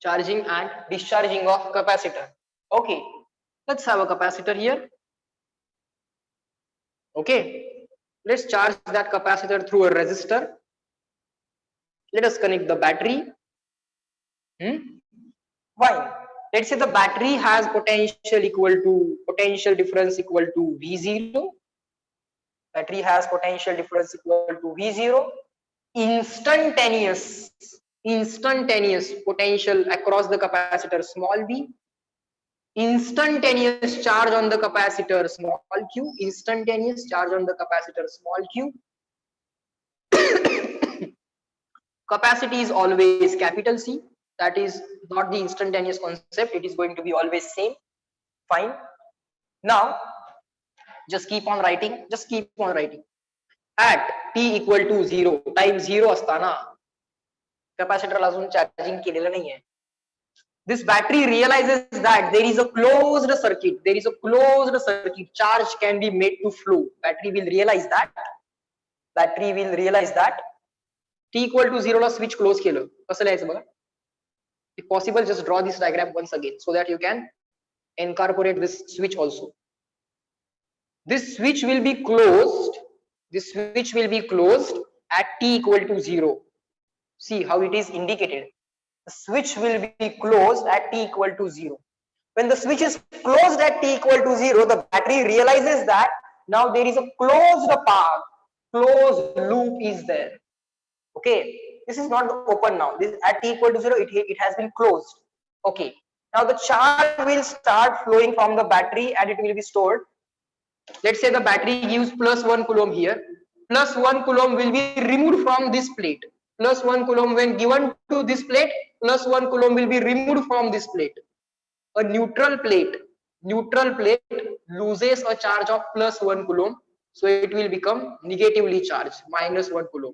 Charging and discharging of capacitor. Okay, let's have a capacitor here. Okay, let's charge that capacitor through a resistor. Let us connect the battery. Fine. Let's say the battery has potential difference equal to V0. Battery has potential difference equal to V0. Instantaneous potential across the capacitor small v. Instantaneous charge on the capacitor small q. Instantaneous charge on the capacitor small q. Capacity is always capital C. That is not the instantaneous concept. It is going to be always same. Fine. Now just keep on writing. At t equal to 0, time 0 असताना capacitor अजून charging केलेलं नाहीये. This battery realizes that there is a closed circuit. Charge can be made to flow. Battery will realize that. T equal to 0 La switch close केलं. कसं लिहायचं बघा? If possible, just draw this diagram once again so that you can incorporate this switch also. This switch will be closed. At t equal to 0. See how it is indicated. The switch will be closed at t equal to 0. When the switch is closed at t equal to 0, the battery realizes that now there is a closed path, closed loop is there. Okay, this is not open now. This at t equal to 0, it has been closed. Okay, now the charge will start flowing from the battery and it will be stored. Let's say the battery gives plus 1 coulomb here. Plus 1 coulomb will be removed from this plate. Plus 1 coulomb when given to this plate, plus 1 coulomb will be removed from this plate. A neutral plate loses a charge of plus 1 coulomb, so it will become negatively charged, minus 1 coulomb.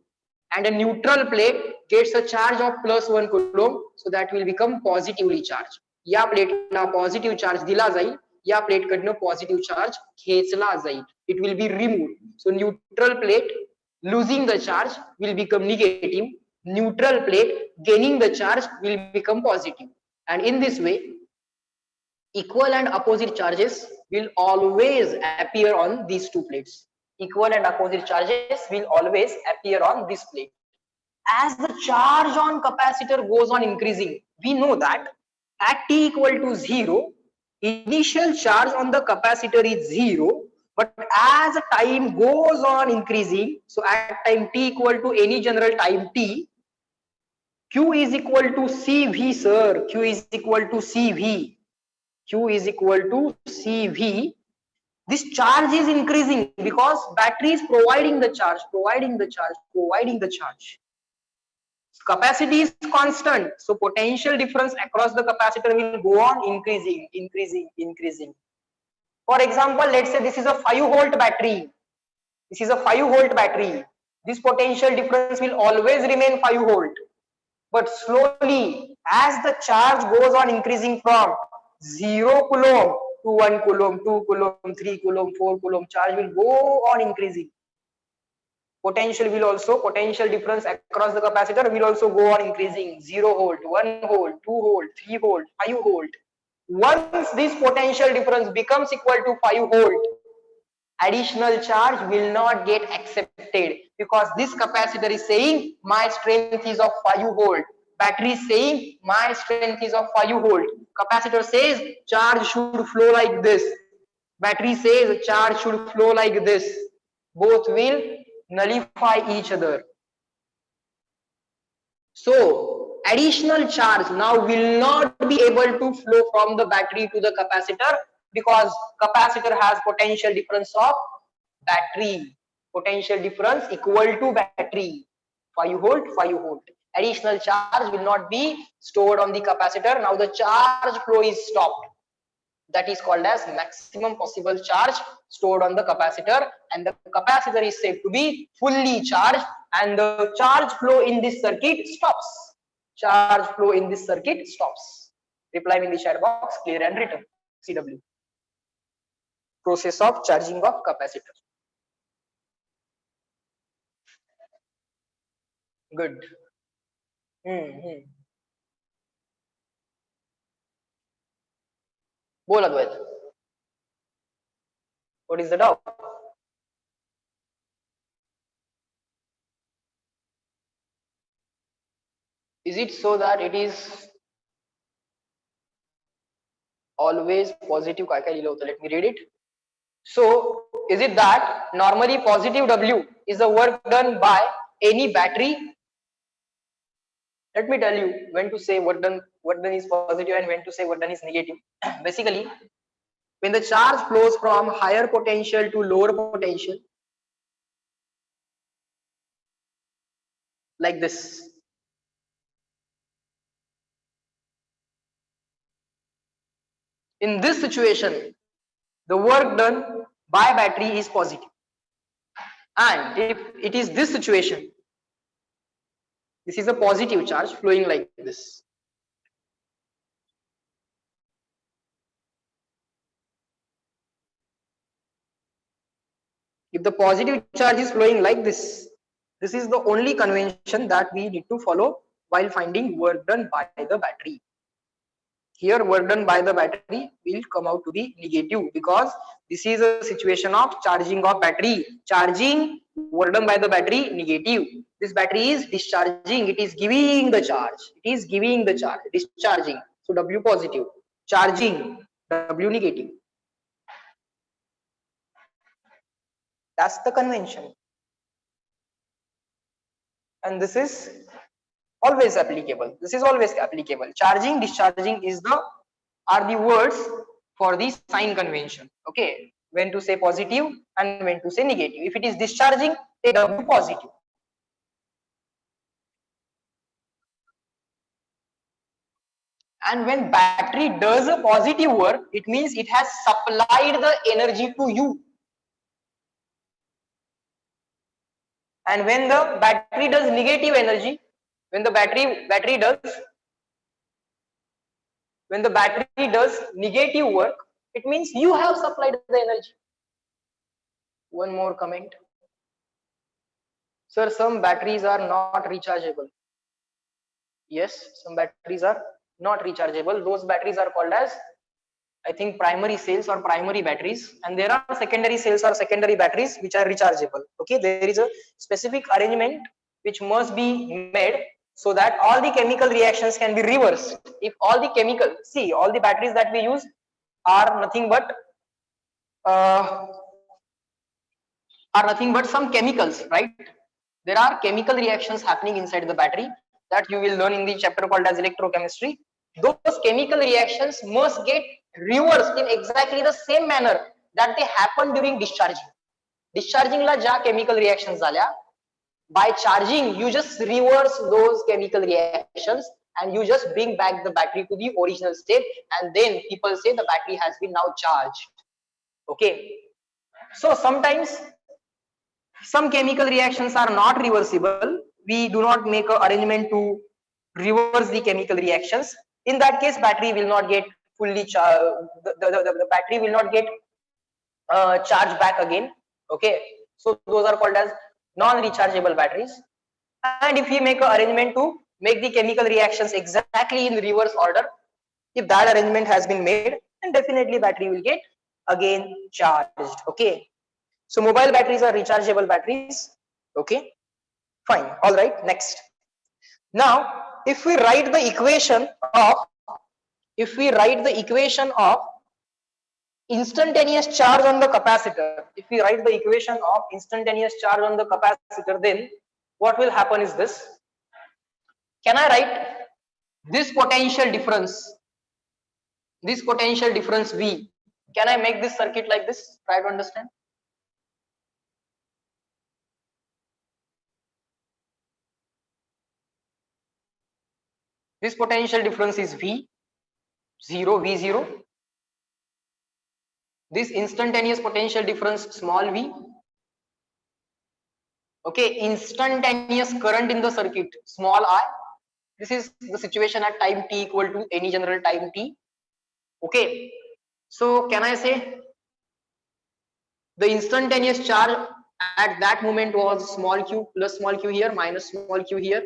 And a neutral plate gets a charge of plus 1 coulomb, so that will become positively charged. या प्लेटला positive charge दिला जाईल, या plate कडनं positive charge खेचला जाईल. It will be removed. So neutral plate losing the charge will become negative. neutral plate gaining the charge will become positive, and in this way equal and opposite charges will always appear on these two plates. Equal and opposite charges will always appear on this plate. As the charge on capacitor goes on increasing, we know that at t equal to 0, initial charge on the capacitor is 0, but as time goes on increasing, so at time t equal to any general time t, q is equal to cv, sir, q is equal to cv, q is equal to cv. This charge is increasing because battery is providing the charge, providing the charge. Capacity is constant, so potential difference across the capacitor will go on increasing. For example, let's say this is a 5-volt battery. This potential difference will always remain 5 volt. But slowly, as the charge goes on increasing from 0 coulomb to 1 coulomb, 2 coulomb, 3 coulomb, 4 coulomb, charge will go on increasing. Potential difference across the capacitor will also go on increasing. 0 volt, 1 volt, 2 volt, 3 volt, 5 volt. Once this potential difference becomes equal to 5 volt, additional charge will not get accepted, because this capacitor is saying my strength is of 5 volt, battery is saying my strength is of 5 volt. Capacitor says charge should flow like this, battery says charge should flow like this. Both will nullify each other. So additional charge now will not be able to flow from the battery to the capacitor, because capacitor has potential difference of battery, potential difference equal to battery, 5 volt, 5 volt. Additional charge will not be stored on the capacitor. Now the charge flow is stopped. That is called as maximum possible charge stored on the capacitor, and the capacitor is said to be fully charged, and the charge flow in this circuit stops. Charge flow in this circuit stops. Reply in the chat box, clear and written. CW. Process of charging of capacitor. Good. बोल अद्वैत. What is the doubt? Is it so that it is always positive? Let me read it. So is it that normally positive W is the work done by any battery? Let me tell you when to say work done is positive and when to say work done is negative. Basically, when the charge flows from higher potential to lower potential, like this, in this situation, the work done by battery is positive. And if it is this situation, this is a positive charge flowing like this. If the positive charge is flowing like this is the only convention that we need to follow while finding work done by the battery. Here work done by the battery will come out to be negative, because this is a situation of charging of battery. Charging, work done by the battery, negative. This battery is discharging, it is giving the charge. Discharging. So W positive. Charging, W negative. That's the convention. And this is always applicable. Charging, discharging are the words for the sign convention. Okay, when to say positive and when to say negative. If it is discharging, say W positive. And when battery does a positive work, it means it has supplied the energy to you. And when the battery does negative energy, when the battery does negative work, it means you have supplied the energy. One more comment. Sir, some batteries are not rechargeable. Yes, some batteries are not rechargeable. Those batteries are called as, I think, primary cells or primary batteries, and there are secondary cells or secondary batteries which are rechargeable. Okay, there is a specific arrangement which must be made so that all the chemical reactions can be reversed. If all the chemical, see, all the batteries that we use are nothing but uh, some chemicals, right? There are chemical reactions happening inside the battery that you will learn in the chapter called as electrochemistry. Those chemical reactions must get reversed in exactly the same manner that they happen during discharging. Discharging la ja chemical reactions झाल्या, by charging you just reverse those chemical reactions and you just bring back the battery to the original state, and then people say the battery has been now charged. Okay, so sometimes some chemical reactions are not reversible. We do not make an arrangement to reverse the chemical reactions. In that case, battery will not get fully charged. The battery will not get charged back again. Okay, so those are called as non-rechargeable batteries. And if we make an arrangement to make the chemical reactions exactly in reverse order, if that arrangement has been made, then definitely battery will get again charged. Okay, so mobile batteries are rechargeable batteries. Okay, fine. All right. Next. Now, if we write the equation of instantaneous charge on the capacitor, if we write the equation of instantaneous charge on the capacitor, then what will happen is this. Can I write this potential difference? This potential difference V. Can I make this circuit like this? Try to understand. This potential difference is V0, V0. This instantaneous potential difference, small v. Okay, instantaneous current in the circuit, small I. This is the situation at time t equal to any general time t. Okay, so can I say the instantaneous charge at that moment was small q, plus small q here, minus small q here.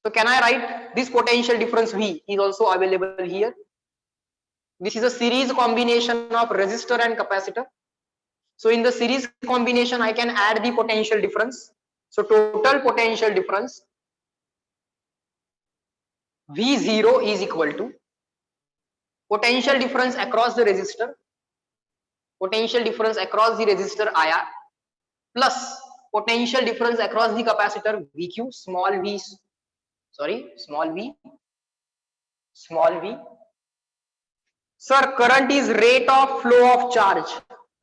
So can I write this potential difference V is also available here. This is a series combination of resistor and capacitor. So in the series combination, I can add the potential difference. So total potential difference V0 is equal to potential difference across the resistor, potential difference across the resistor IR, plus potential difference across the capacitor VQ, small v, small v. Sir, current is rate of flow of charge,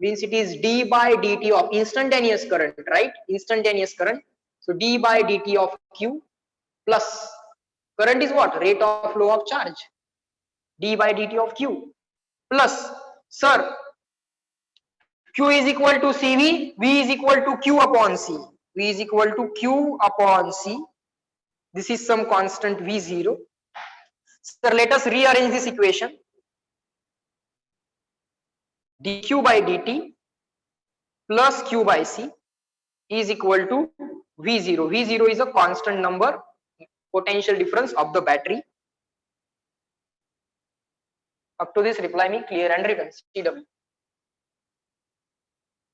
means it is d by dt of instantaneous current, right? Instantaneous current. So d by dt of q plus current is what? Rate of flow of charge, d by dt of q plus, sir, q is equal to cv, v is equal to q upon c, v is equal to q upon c. This is some constant v0. Sir, let us rearrange this equation. dq by dt plus q by c is equal to V0. V0 is a constant number, potential difference of the battery. Up to this, reply me clear and written. CW.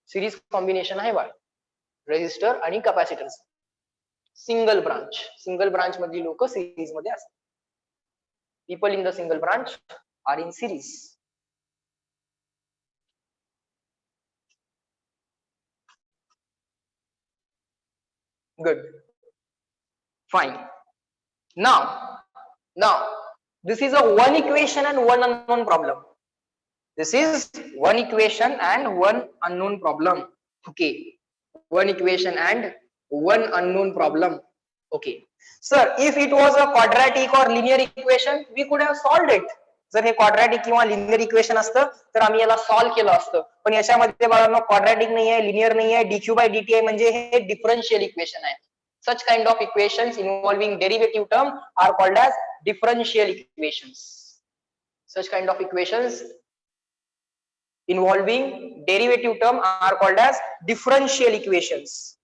Series combination आहे बा resistor आणि capacitance. Single branch मधली लोक series मध्ये असतात. People in the single branch are in series. Good. Fine. Now, this is a one equation and one unknown problem. This is one equation and one unknown problem. Okay, one equation and one unknown problem. Okay, sir, if it was a quadratic or linear equation, we could have solved it. जर हे quadratic किंवा linear equation असतं तर आम्ही याला solve केलं असतं. पण याच्यामध्ये बाळांनो quadratic नाही आहे, linear नाही आहे, dq by dt आहे, म्हणजे हे differential equation आहे. Such kind of equations involving derivative term are called as differential equations. Such kind of equations involving derivative term are called as differential equations.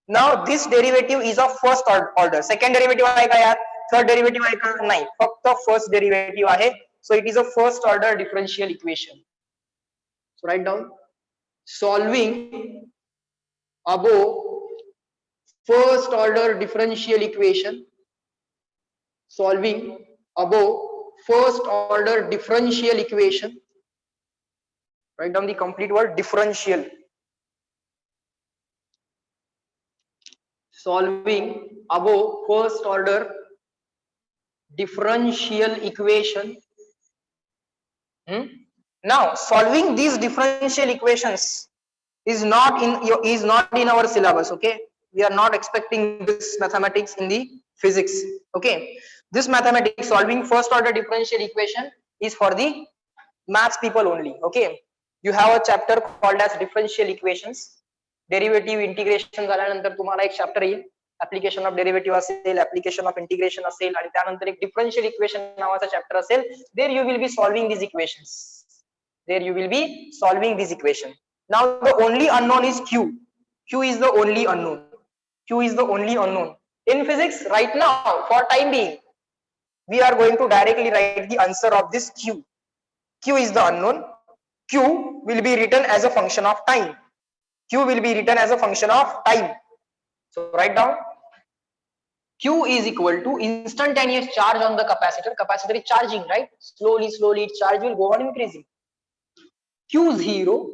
Now this derivative is of first order. Second derivative आहे का यार? Third derivative आहे का? नाही, फक्त first derivative आहे. So it is a first order differential equation. So write down, solving above first order differential equation, solving above first order differential equation. Write down the complete word, differential. Solving above first order differential equation. Now solving these differential equations is not in our syllabus. Okay, we are not expecting this mathematics in the physics. Okay, this mathematics, solving first order differential equation, is for the maths people only. Okay, you have a chapter called as differential equations. Derivative integration झाल्यानंतर तुम्हाला एक chapter येईल, application of derivative असेल, application of integration असेल, आणि त्यानंतर एक differential equation नावाचा चॅप्टर असेल. There you will be solving these equations. There you will be solving these equation. Now the only unknown is q. Q is the only unknown. Q is the only unknown in physics right now. For time being, we are going to directly write the answer of this q. Q is the unknown. Q will be written as a function of time. Q will be written as a function of time. So write down, Q is equal to instantaneous charge on the capacitor. Capacitor is charging, right? Slowly its charge will go on increasing. Q0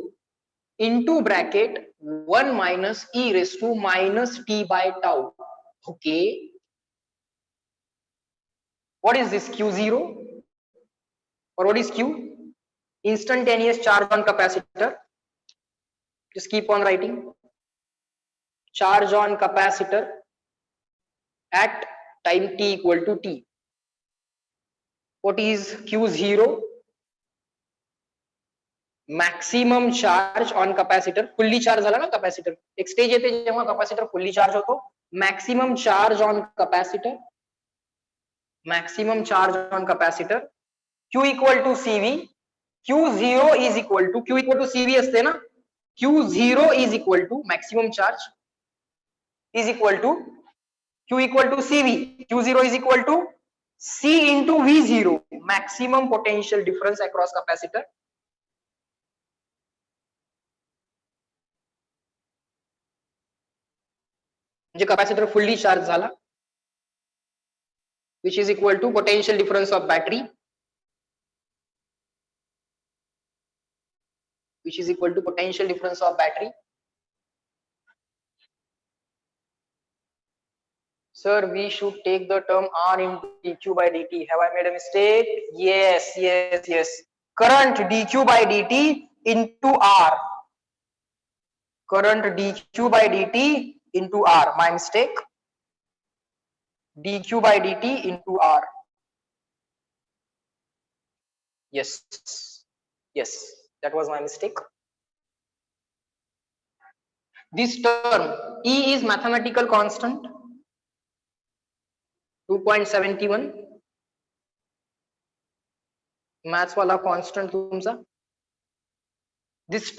into bracket 1 minus e raised to minus t by tau. Okay, what is this Q0, or what is Q? Instantaneous charge on capacitor. Just keep on writing, charge on capacitor at time t equal to t. What is Q0? Maximum charge on capacitor. Fully charge झाला ना capacitor. एक stage येते जेव्हा capacitor fully charge होतो. Maximum charge on capacitor. Maximum charge on capacitor. Q equal to CV. Q0 is equal to, Q equal to CV असते ना. Q0 is equal to maximum charge is equal to Q equal to CV. Q0 is equal to C into V0, maximum potential difference across capacitor. म्हणजे capacitor fully charged झाला, which is equal to potential difference of battery, which is equal to potential difference of battery. Sir, we should take the term R into dq by dt. Have I made a mistake? Yes. Current dq by dt into R. Current dq by dt into R. My mistake. dq by dt into R. Yes, that was my mistake. This term E is mathematical constant 2.71. maths वाला constant तुमचा. This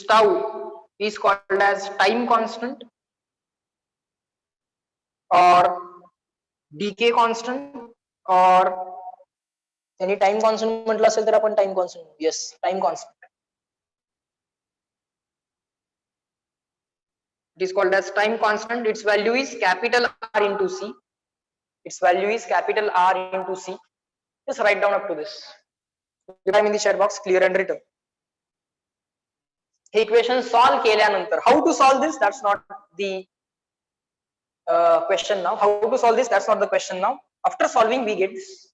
tau is called as time constant or decay constant, or any time constant म्हटलं असेल तर आपण time constant. Yes, time constant. It is called as time constant. Its value is capital R into C. Its value is capital R into C. Just write down up to this. Reply in the chat box, clear and written. Equation solve केल्यानंतर, how to solve this? That's not the question now. How to solve this? That's not the question now. After solving, we get this.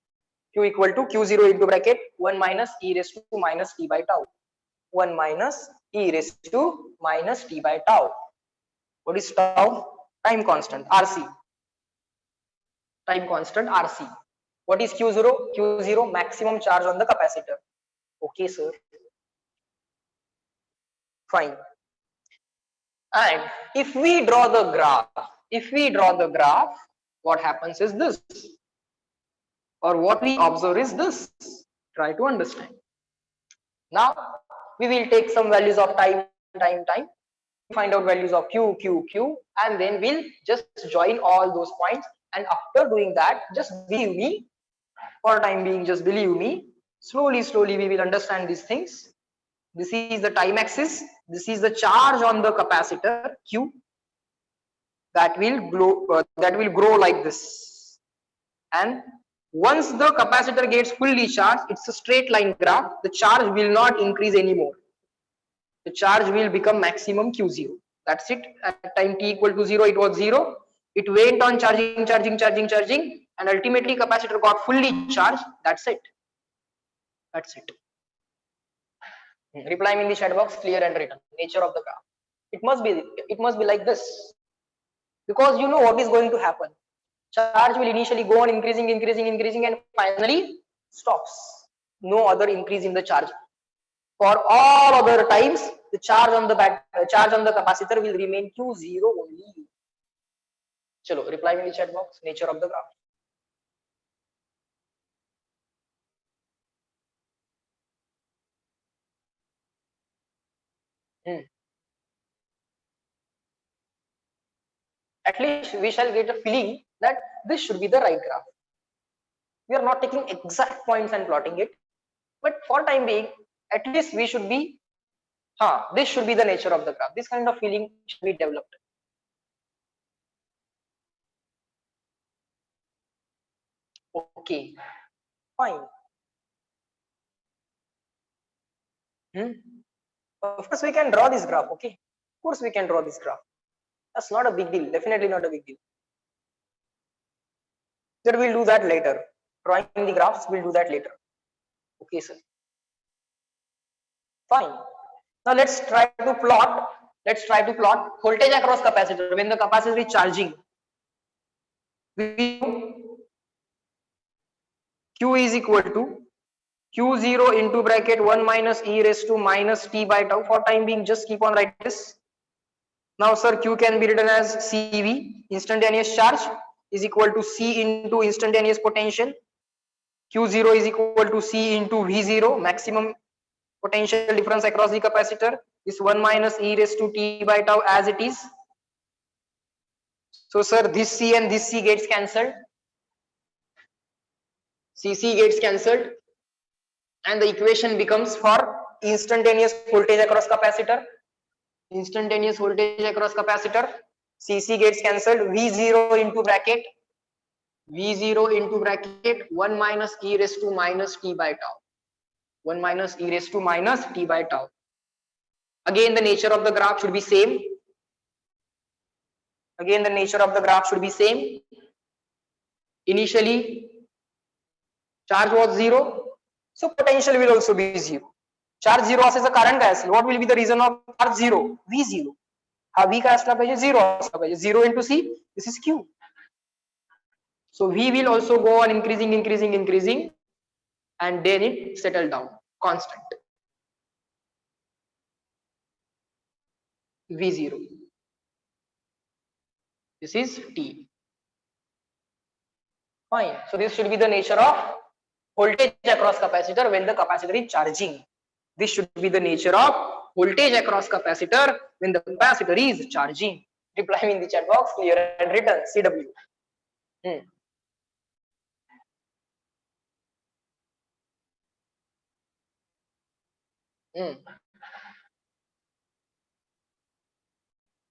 Q equal to Q0 into bracket 1 minus e raised to minus t by tau. 1 minus e raised to minus t by tau. What is tau? Time constant, RC. Time constant, RC. What is Q0? Q0, maximum charge on the capacitor. Okay, sir. Fine. And if we draw the graph, what happens is this, or what we observe is this. Try to understand. Now we will take some values of time. find out values of q, q, q, and then we'll just join all those points. And after doing that, just believe me, for time being, just believe me, slowly we will understand these things. This is the time axis, this is the charge on the capacitor q, that will grow like this. And once the capacitor gets fully charged, it's a straight line graph, the charge will not increase anymore, the charge will become maximum q0. That's it. At time t equal to 0, it was 0. It went on charging, and ultimately capacitor got fully charged. That's it. That's it. Reply me in the chat box, clear and written. Nature of the graph. It must be like this, because you know what is going to happen. Charge will initially go on increasing, and finally stops. No other increase in the charge. For all other times, the charge on the capacitor will remain Q0 only. Chalo, reply me in the chat box. Nature of the graph. At least we shall get a feeling that this should be the right graph. We are not taking exact points and plotting it, but for time being, at least we should be, this should be the nature of the graph. This kind of feeling should be developed. Okay, fine. Of course, we can draw this graph. Okay, of course, we can draw this graph. That's not a big deal. Definitely not a big deal. Sir, we'll do that later. Drawing the graphs, we'll do that later. Okay, sir. Fine. Now let's try to plot. Voltage across capacitor when the capacitor is charging. Q is equal to Q0 into bracket 1 minus e raised to minus t by tau. For time being, just keep on writing this. Now, sir, Q can be written as CV, instantaneous charge, is equal to C into instantaneous potential. Q0 is equal to C into V0, maximum potential difference across the capacitor is 1 minus e raised to t by tau as it is. So, sir, this C and this C gets cancelled. CC gets cancelled, and the equation becomes for instantaneous voltage across capacitor. Instantaneous voltage across capacitor, CC gets cancelled, V0 into bracket 1 minus e raised to minus t by tau. 1 minus e raised to minus t by tau. Again, the nature of the graph should be same. Initially, charge was 0, so potential will also be 0. Charge 0 असेल कारण काय असेल? What will be the reason of charge 0? V0. हा V काय असला पाहिजे? 0 असला पाहिजे. 0 into C, this is Q. So V will also go on increasing, and then it settle down, constant. V0. This is T. Fine. So this should be the nature of voltage across capacitor when the capacitor is charging. This should be the nature of voltage across capacitor when the capacitor is charging. Reply me in the chat box, clear and written. CW.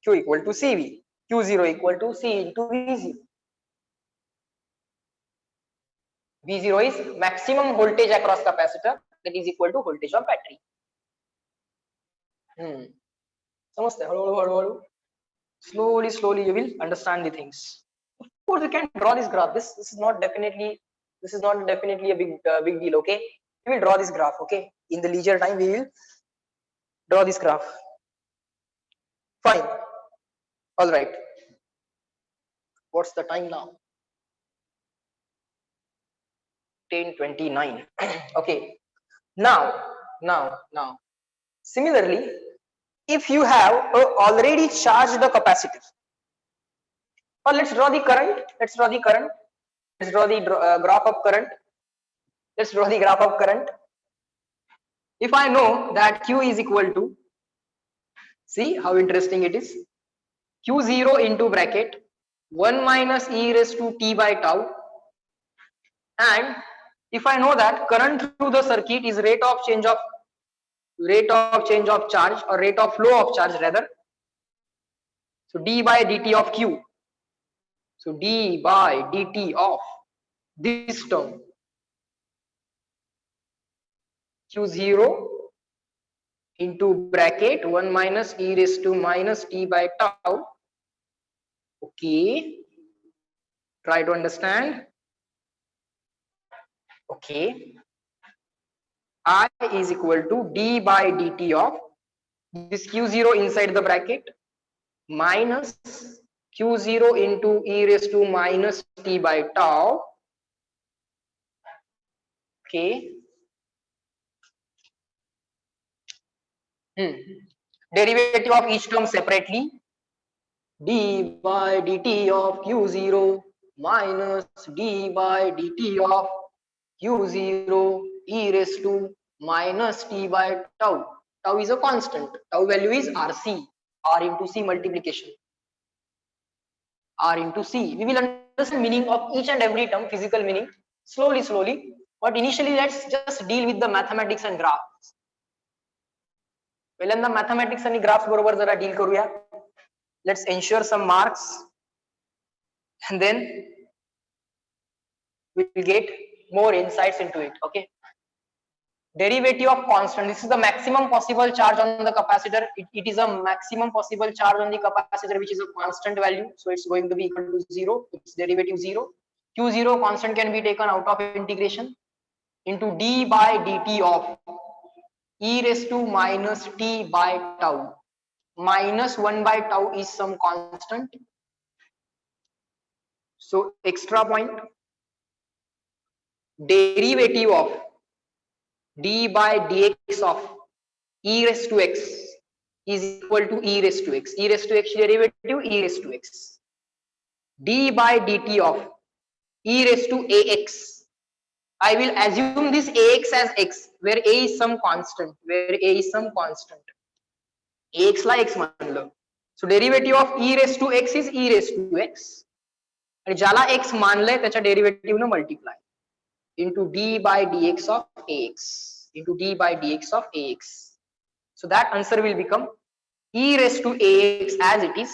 Q equal to CV. Q0 equal to C into V0. V0 is maximum voltage across capacitor, that is equal to voltage of battery. Slowly you will understand the things. Of course, you can draw this graph. This is not definitely a big deal. Okay, we will draw this graph. Okay, in the leisure time we will draw this graph. Fine. All right. What's the time now? 10:29. Okay. Now. Similarly, if you have already charged the capacitor, or let's draw the current. Let's draw the graph of current. Let's draw the graph of current. If I know that Q is equal to See how interesting it is. Q0 into bracket 1 minus e raised to t by tau, and if I know that current through the circuit is rate of change of charge, or rate of flow of charge rather, so d by dt of q, so d by dt of this term q0 into bracket 1 minus e raised to minus t by tau. Okay, try to understand. Okay, I is equal to d by dt of this q0 inside the bracket minus q0 into e raised to minus t by tau. Okay. Derivative of each term separately. D by dt of q0 minus d by dt of q0 e raised to minus t by tau. Tau is a constant. Tau value is RC, R into C multiplication. R into C. We will understand meaning of each and every term, physical meaning, slowly. But initially, let's just deal with the mathematics and graphs. पहिल्यांदा mathematics आणि graphs बरोबर जरा deal करूया. Let's ensure some marks, and then we will get more insights into it. Okay. Derivative of constant. This is the maximum possible charge on the capacitor. It is a maximum possible charge on the capacitor, which is a constant value. So it's going to be equal to 0. Its derivative 0. Q0 constant can be taken out of integration into d by dt of e raised to minus t by tau. Minus 1 by tau is some constant. So extra point. Derivative of d by dx of e raised to x is equal to e raised to x. E raised to x derivative e raised to x. D by dt of e raised to ax. I will assume this ax as x, where a is some constant. Ax La x मानलं. So derivative of e raised to x is e raised to x. आणि ज्याला x मानलंय त्याच्या derivative न multiply into d by dx of ax, into d by dx of ax. So that answer will become e raised to ax as it is.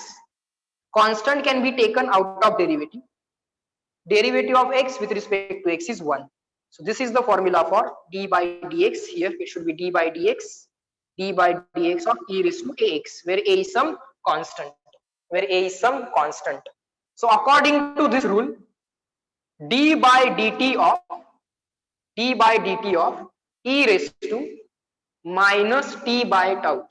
Constant can be taken out of derivative. Derivative of x with respect to x is 1. So this is the formula for d by dx. Here it should be d by dx of e raised to ax, where a is some constant. So according to this rule, d by dt of e raised to minus t by tau.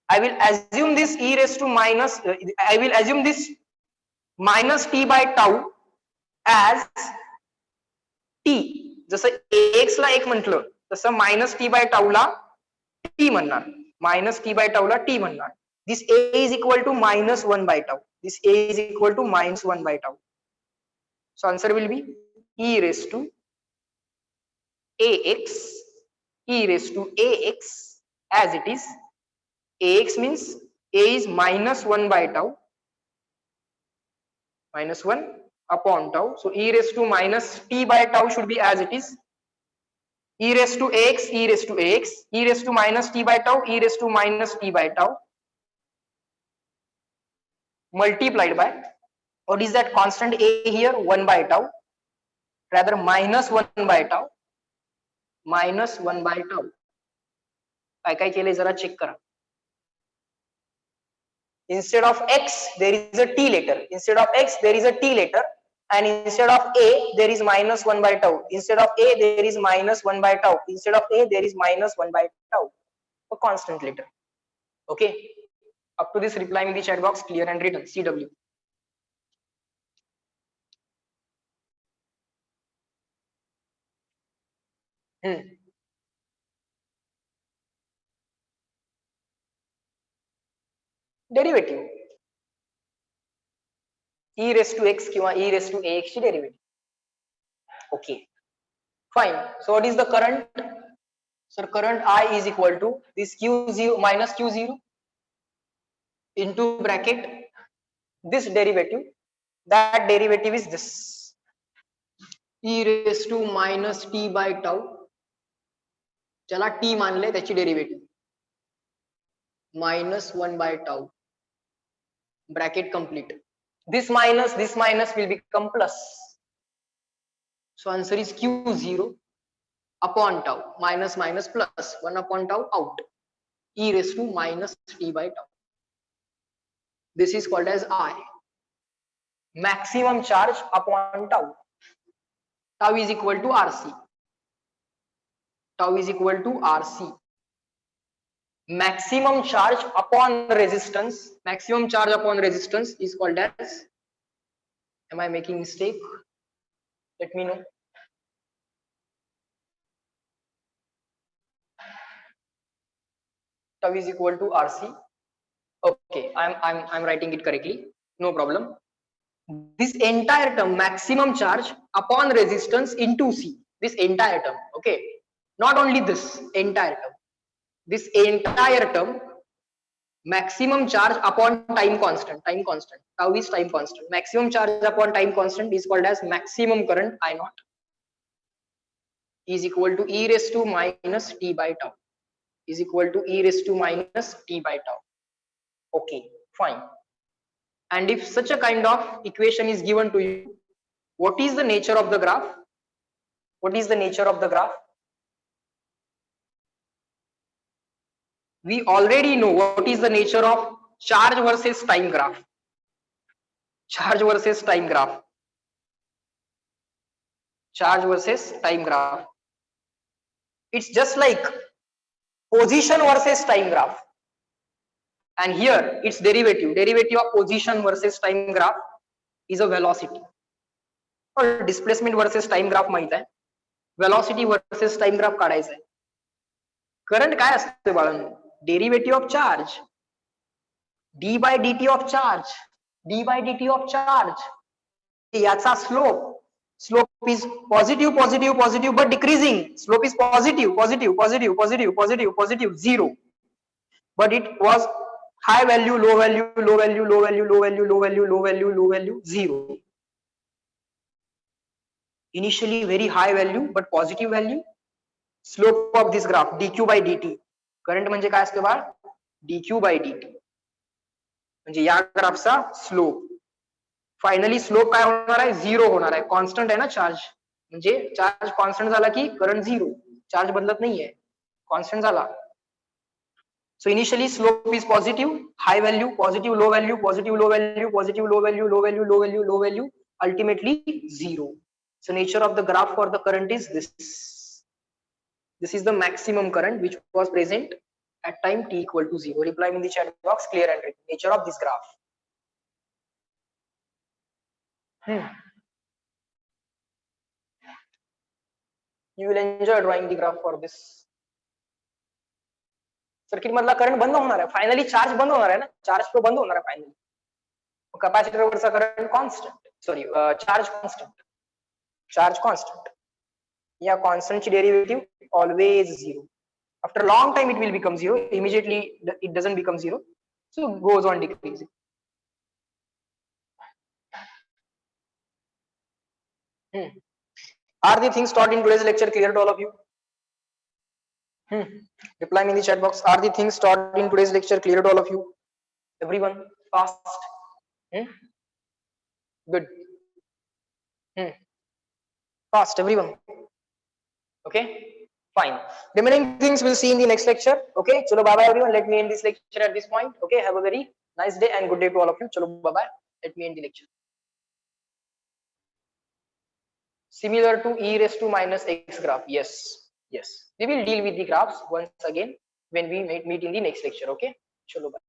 I will assume this e raised to minus. I will assume this minus t by tau as t. जसं ax ला 1 म्हटलं तसं minus t by tau La t म्हणणार. This a is equal to minus 1 by tau. So answer will be e raised to ax as it is. Ax means a is minus 1 by tau, minus 1 upon tau. So e raised to minus t by tau should be as it is. E raised to ax, e raised to minus t by tau, e raised to minus t by tau, multiplied by, what is that constant a here? 1 by tau, rather minus 1 by tau. काय केले जरा check करा. Instead of x there is a t later, and instead of a there is minus 1 by tau. A constant later. Okay, up to this reply in the chat box, clear and written. CW. Derivative e raised to x किंवा e raised to ax ची derivative. Okay, fine. So what is the current? Sir, current I is equal to this Q0 minus Q0 into bracket this derivative. That derivative is this e raised to minus t by tau. चला t मान ले त्याची derivative minus 1 by tau. Bracket complete. This minus will become plus. So answer is Q0 upon tau. Minus minus plus 1 upon tau out. E raised to minus t by tau. This is called as I. Maximum charge upon tau. Tau is equal to RC. Tau is equal to RC. Maximum charge upon resistance. Maximum charge upon resistance is called as. Am I making mistake? Let me know. Tau is equal to RC. Okay, I'm writing it correctly. No problem. This entire term, maximum charge upon resistance into C. This entire term. Okay. Not only this entire term. This entire term, maximum charge upon time constant. Time constant. Tau is time constant. Maximum charge upon time constant is called as maximum current I naught. Is equal to e raised to minus t by tau. Is equal to e raised to minus t by tau. Okay, fine. And if such a kind of equation is given to you, what is the nature of the graph? What is the nature of the graph? We already know what is the nature of charge versus time graph. Charge versus time graph. Charge versus time graph. It's just like position versus time graph. And here its derivative of position versus time graph is a velocity. Or displacement versus time graph माहित आहे. Velocity versus time graph काढायचं आहे. Current काय असते बाळांनो? Derivative of charge. d by dt of charge. d by dt of charge. याचा slope is positive but decreasing. Slope is positive 0. But it was high value, low value, low value, low value, low value, low value, low value, low value, 0. Initially very high value but positive value. Slope of this graph dq by dt. Current म्हणजे काय असते बाळ? dq by dt. म्हणजे या ग्राफचा slope. Finally slope काय होणार आहे? 0 होणार आहे. कॉन्स्टंट आहे ना चार्ज. म्हणजे चार्ज कॉन्स्टंट झाला की करंट 0. चार्ज बदलत नाहीये. कॉन्स्टंट झाला. So initially slope is positive, high value, positive, low value, positive, low value, positive, low value, low value, low value, low value, ultimately 0. So nature of the graph for the current is this. This is the maximum current which was present at time t equal to 0. Reply in the chat box, clear and written. Nature of this graph. You will enjoy drawing the graph for this. Circuit मधला current बंद होणार आहे. Finally charge बंद होणार आहे ना. Charge flow बंद होणार आहे फायनली. कॅपॅसिटर वरचा current constant. Sorry, charge constant. Charge constant. या कॉन्स्टंट ची derivative always 0. After a long time it will become 0. Immediately it doesn't become 0. So goes on decreasing. Are the things taught in today's lecture clear to all of you? Reply me in the chat box. Are the things taught in today's lecture clear to all of you? Everyone, fast. Good. Fast, everyone. Okay, fine. Remaining things we'll see in the next lecture. Okay, chalo bye bye everyone. Let me end this lecture at this point. Okay, have a very nice day and good day to all of you. Chalo bye bye. Let me end the lecture. Similar to e raised to minus x graph. Yes. We will deal with the graphs once again when we meet in the next lecture. Okay, chalo bye.